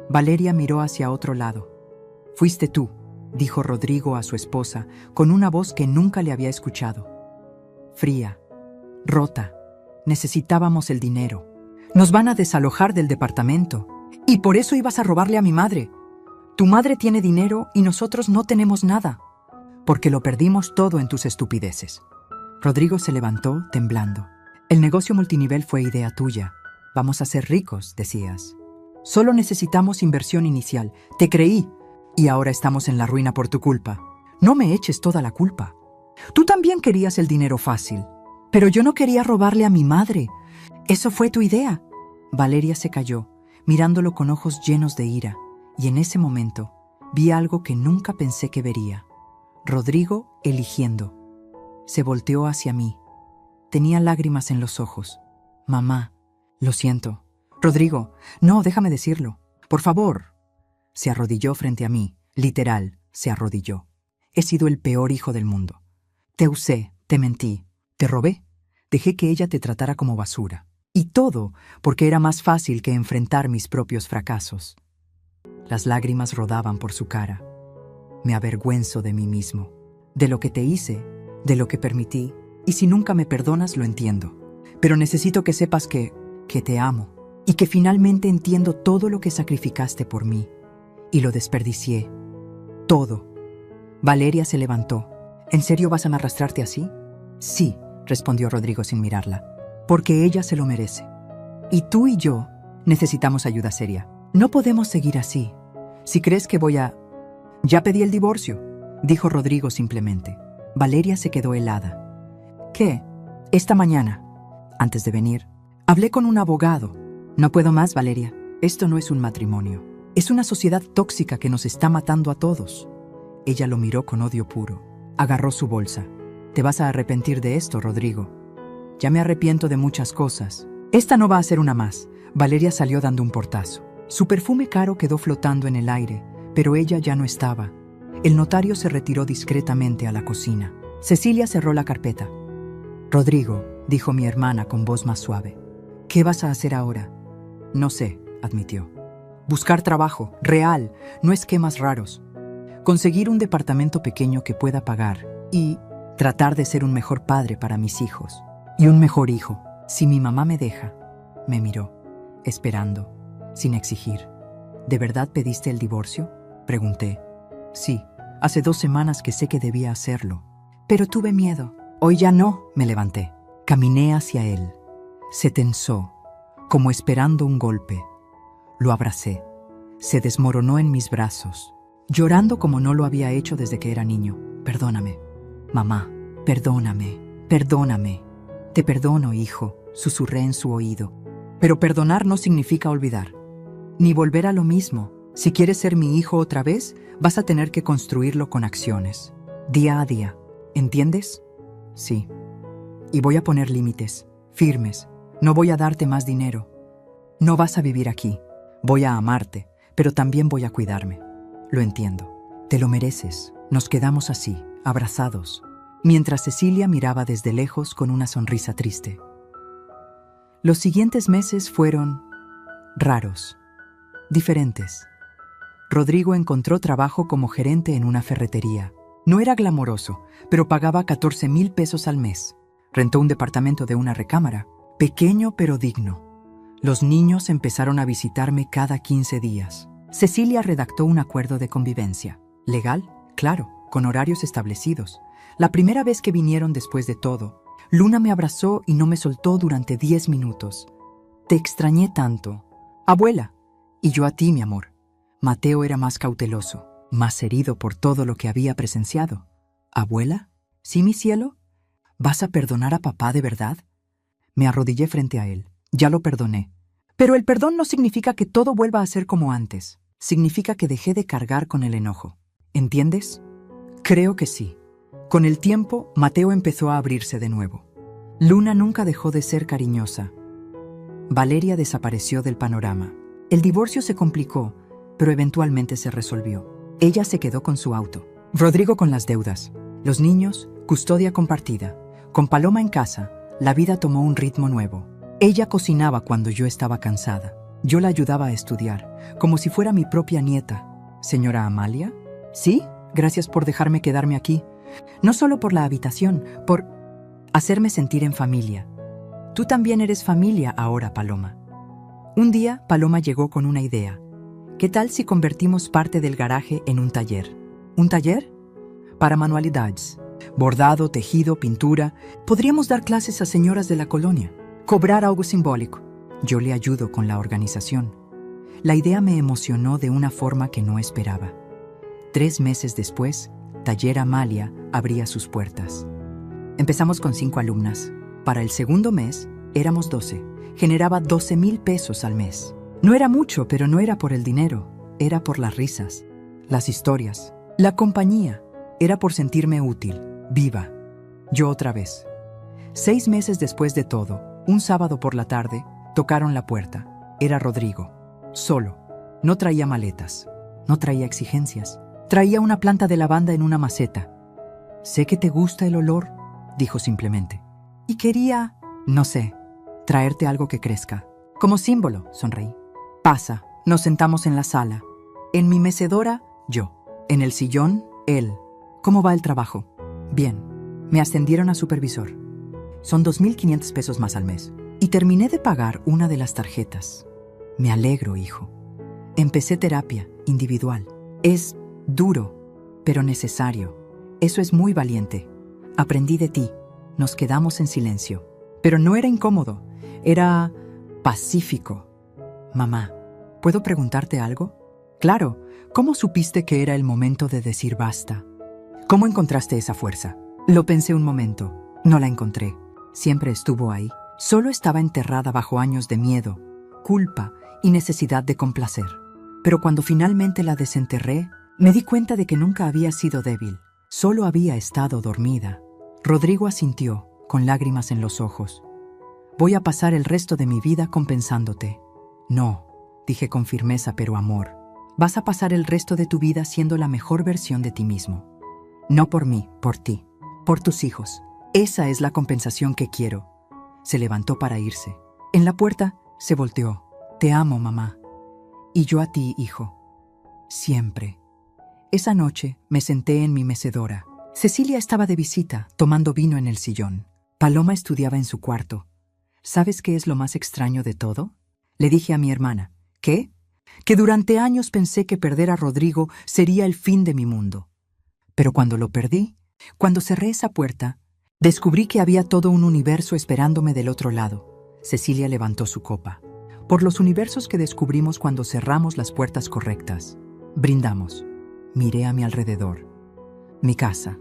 Valeria miró hacia otro lado. Fuiste tú, dijo Rodrigo a su esposa, con una voz que nunca le había escuchado. Fría, rota. Necesitábamos el dinero. Nos van a desalojar del departamento. Y por eso ibas a robarle a mi madre. Tu madre tiene dinero y nosotros no tenemos nada. Porque lo perdimos todo en tus estupideces. Rodrigo se levantó, temblando. El negocio multinivel fue idea tuya. Vamos a ser ricos, decías. Solo necesitamos inversión inicial. Te creí. Y ahora estamos en la ruina por tu culpa. No me eches toda la culpa. Tú también querías el dinero fácil. Pero yo no quería robarle a mi madre. Eso fue tu idea. Valeria se calló, mirándolo con ojos llenos de ira. Y en ese momento vi algo que nunca pensé que vería. Rodrigo eligiendo. Se volteó hacia mí. Tenía lágrimas en los ojos. Mamá, lo siento. Rodrigo, no, déjame decirlo. Por favor. Se arrodilló frente a mí. Literal, se arrodilló. He sido el peor hijo del mundo. Te usé, te mentí, te robé. Dejé que ella te tratara como basura. Y todo porque era más fácil que enfrentar mis propios fracasos. Las lágrimas rodaban por su cara. Me avergüenzo de mí mismo, de lo que te hice, de lo que permití, y si nunca me perdonas lo entiendo. Pero necesito que sepas que te amo, y que finalmente entiendo todo lo que sacrificaste por mí, y lo desperdicié. Todo. Valeria se levantó. ¿En serio vas a arrastrarte así? Sí, respondió Rodrigo sin mirarla, porque ella se lo merece. Y tú y yo necesitamos ayuda seria. No podemos seguir así. Si crees que voy a... Ya pedí el divorcio, dijo Rodrigo simplemente. Valeria se quedó helada. ¿Qué? Esta mañana, antes de venir, hablé con un abogado. No puedo más, Valeria. Esto no es un matrimonio. Es una sociedad tóxica que nos está matando a todos. Ella lo miró con odio puro. Agarró su bolsa. Te vas a arrepentir de esto, Rodrigo. Ya me arrepiento de muchas cosas. Esta no va a ser una más. Valeria salió dando un portazo. Su perfume caro quedó flotando en el aire, pero ella ya no estaba. El notario se retiró discretamente a la cocina. Cecilia cerró la carpeta. Rodrigo, dijo mi hermana con voz más suave. ¿Qué vas a hacer ahora? No sé, admitió. Buscar trabajo, real, no esquemas raros. Conseguir un departamento pequeño que pueda pagar y tratar de ser un mejor padre para mis hijos. Y un mejor hijo. Si mi mamá me deja. Me miró, esperando, sin exigir. ¿De verdad pediste el divorcio? Pregunté. Sí, hace 2 semanas que sé que debía hacerlo. Pero tuve miedo. Hoy ya no, me levanté. Caminé hacia él. Se tensó, como esperando un golpe. Lo abracé. Se desmoronó en mis brazos, llorando como no lo había hecho desde que era niño. Perdóname, mamá, perdóname, perdóname. Te perdono, hijo, susurré en su oído. Pero perdonar no significa olvidar, ni volver a lo mismo. Si quieres ser mi hijo otra vez, vas a tener que construirlo con acciones, día a día. ¿Entiendes? Sí. Y voy a poner límites, firmes. No voy a darte más dinero. No vas a vivir aquí. Voy a amarte, pero también voy a cuidarme. Lo entiendo. Te lo mereces. Nos quedamos así, abrazados, mientras Cecilia miraba desde lejos con una sonrisa triste. Los siguientes meses fueron raros, diferentes. Rodrigo encontró trabajo como gerente en una ferretería. No era glamoroso, pero pagaba 14,000 pesos al mes. Rentó un departamento de una recámara, pequeño pero digno. Los niños empezaron a visitarme cada 15 días. Cecilia redactó un acuerdo de convivencia. Legal, claro, con horarios establecidos. La primera vez que vinieron después de todo, Luna me abrazó y no me soltó durante 10 minutos. Te extrañé tanto. Abuela. Y yo a ti, mi amor. Mateo era más cauteloso, más herido por todo lo que había presenciado. ¿Abuela? ¿Sí, mi cielo? ¿Vas a perdonar a papá de verdad? Me arrodillé frente a él. Ya lo perdoné. Pero el perdón no significa que todo vuelva a ser como antes. Significa que dejé de cargar con el enojo. ¿Entiendes? Creo que sí. Con el tiempo, Mateo empezó a abrirse de nuevo. Luna nunca dejó de ser cariñosa. Valeria desapareció del panorama. El divorcio se complicó, pero eventualmente se resolvió. Ella se quedó con su auto. Rodrigo con las deudas. Los niños, custodia compartida. Con Paloma en casa, la vida tomó un ritmo nuevo. Ella cocinaba cuando yo estaba cansada. Yo la ayudaba a estudiar, como si fuera mi propia nieta. ¿Señora Amalia? Sí, gracias por dejarme quedarme aquí. No solo por la habitación, por hacerme sentir en familia. Tú también eres familia ahora, Paloma. Un día, Paloma llegó con una idea. ¿Qué tal si convertimos parte del garaje en un taller? ¿Un taller? Para manualidades. Bordado, tejido, pintura. Podríamos dar clases a señoras de la colonia. Cobrar algo simbólico. Yo le ayudo con la organización. La idea me emocionó de una forma que no esperaba. 3 meses después, Taller Amalia abría sus puertas. Empezamos con 5 alumnas. Para el segundo mes, éramos 12. Generaba 12,000 pesos al mes. No era mucho, pero no era por el dinero. Era por las risas, las historias, la compañía. Era por sentirme útil, viva. Yo otra vez. 6 meses después de todo, un sábado por la tarde, tocaron la puerta. Era Rodrigo. Solo. No traía maletas. No traía exigencias. Traía una planta de lavanda en una maceta. Sé que te gusta el olor, dijo simplemente. Y quería, no sé, traerte algo que crezca. Como símbolo, sonreí. Pasa. Nos sentamos en la sala. En mi mecedora, yo. En el sillón, él. ¿Cómo va el trabajo? Bien. Me ascendieron a supervisor. Son 2,500 pesos más al mes. Y terminé de pagar una de las tarjetas. Me alegro, hijo. Empecé terapia individual. Es duro, pero necesario. Eso es muy valiente. Aprendí de ti. Nos quedamos en silencio. Pero no era incómodo. Era pacífico. Mamá, ¿puedo preguntarte algo? Claro. ¿Cómo supiste que era el momento de decir basta? ¿Cómo encontraste esa fuerza? Lo pensé un momento. No la encontré. Siempre estuvo ahí. Solo estaba enterrada bajo años de miedo, culpa y necesidad de complacer. Pero cuando finalmente la desenterré, me di cuenta de que nunca había sido débil. Solo había estado dormida. Rodrigo asintió, con lágrimas en los ojos. Voy a pasar el resto de mi vida compensándote. No, dije con firmeza pero amor. Vas a pasar el resto de tu vida siendo la mejor versión de ti mismo. No por mí, por ti, por tus hijos. Esa es la compensación que quiero. Se levantó para irse. En la puerta se volteó. Te amo, mamá. Y yo a ti, hijo. Siempre. Esa noche me senté en mi mecedora. Cecilia estaba de visita, tomando vino en el sillón. Paloma estudiaba en su cuarto. ¿Sabes qué es lo más extraño de todo? Le dije a mi hermana. ¿Qué? Que durante años pensé que perder a Rodrigo sería el fin de mi mundo. Pero cuando lo perdí, cuando cerré esa puerta, descubrí que había todo un universo esperándome del otro lado. Cecilia levantó su copa. Por los universos que descubrimos cuando cerramos las puertas correctas. Brindamos. Miré a mi alrededor. Mi casa.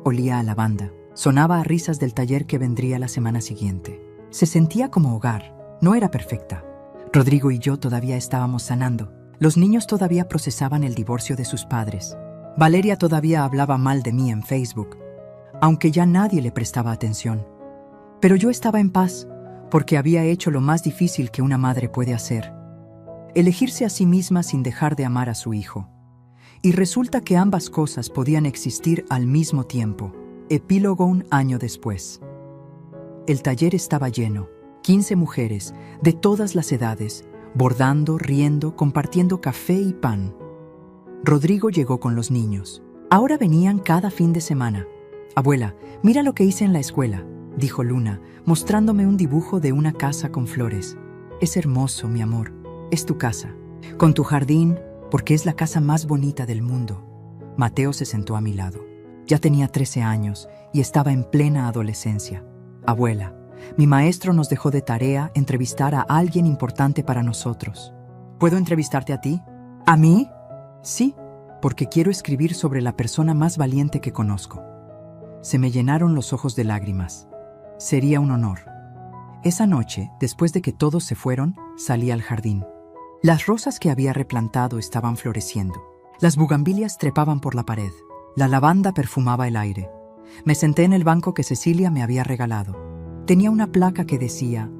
Olía a lavanda. Sonaba a risas del taller que vendría la semana siguiente. Se sentía como hogar. No era perfecta. Rodrigo y yo todavía estábamos sanando. Los niños todavía procesaban el divorcio de sus padres. Valeria todavía hablaba mal de mí en Facebook, aunque ya nadie le prestaba atención. Pero yo estaba en paz, porque había hecho lo más difícil que una madre puede hacer: elegirse a sí misma sin dejar de amar a su hijo. Y resulta que ambas cosas podían existir al mismo tiempo. Epílogo 1 año después. El taller estaba lleno. 15 mujeres, de todas las edades, bordando, riendo, compartiendo café y pan. Rodrigo llegó con los niños. Ahora venían cada fin de semana. Abuela, mira lo que hice en la escuela, dijo Luna, mostrándome un dibujo de una casa con flores. Es hermoso, mi amor. Es tu casa. Con tu jardín, porque es la casa más bonita del mundo. Mateo se sentó a mi lado. Ya tenía 13 años y estaba en plena adolescencia. Abuela, mi maestro nos dejó de tarea entrevistar a alguien importante para nosotros. ¿Puedo entrevistarte a ti? ¿A mí? Sí, porque quiero escribir sobre la persona más valiente que conozco. Se me llenaron los ojos de lágrimas. Sería un honor. Esa noche, después de que todos se fueron, salí al jardín. Las rosas que había replantado estaban floreciendo. Las bugambilias trepaban por la pared. La lavanda perfumaba el aire. Me senté en el banco que Cecilia me había regalado. Tenía una placa que decía: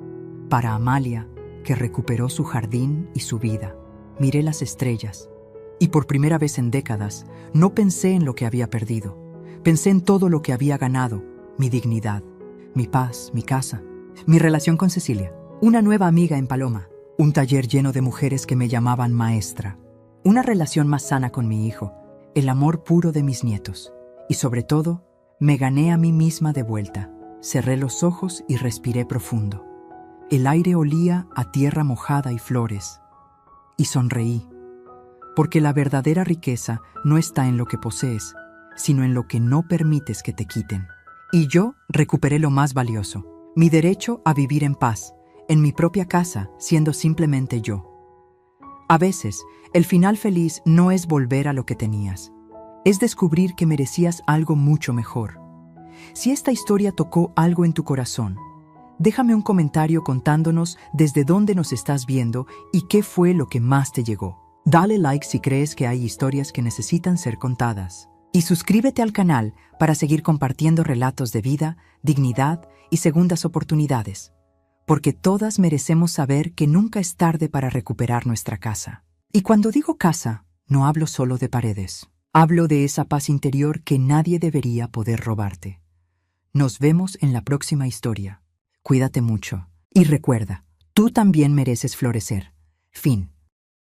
para Amalia, que recuperó su jardín y su vida. Miré las estrellas. Y por primera vez en décadas, no pensé en lo que había perdido. Pensé en todo lo que había ganado: mi dignidad, mi paz, mi casa, mi relación con Cecilia, una nueva amiga en Paloma, un taller lleno de mujeres que me llamaban maestra, una relación más sana con mi hijo, el amor puro de mis nietos. Y sobre todo, me gané a mí misma de vuelta. Cerré los ojos y respiré profundo. El aire olía a tierra mojada y flores. Y sonreí, porque la verdadera riqueza no está en lo que posees, sino en lo que no permites que te quiten. Y yo recuperé lo más valioso, mi derecho a vivir en paz, en mi propia casa, siendo simplemente yo. A veces, el final feliz no es volver a lo que tenías, es descubrir que merecías algo mucho mejor. Si esta historia tocó algo en tu corazón, déjame un comentario contándonos desde dónde nos estás viendo y qué fue lo que más te llegó. Dale like si crees que hay historias que necesitan ser contadas. Y suscríbete al canal para seguir compartiendo relatos de vida, dignidad y segundas oportunidades. Porque todas merecemos saber que nunca es tarde para recuperar nuestra casa. Y cuando digo casa, no hablo solo de paredes. Hablo de esa paz interior que nadie debería poder robarte. Nos vemos en la próxima historia. Cuídate mucho. Y recuerda, tú también mereces florecer. Fin.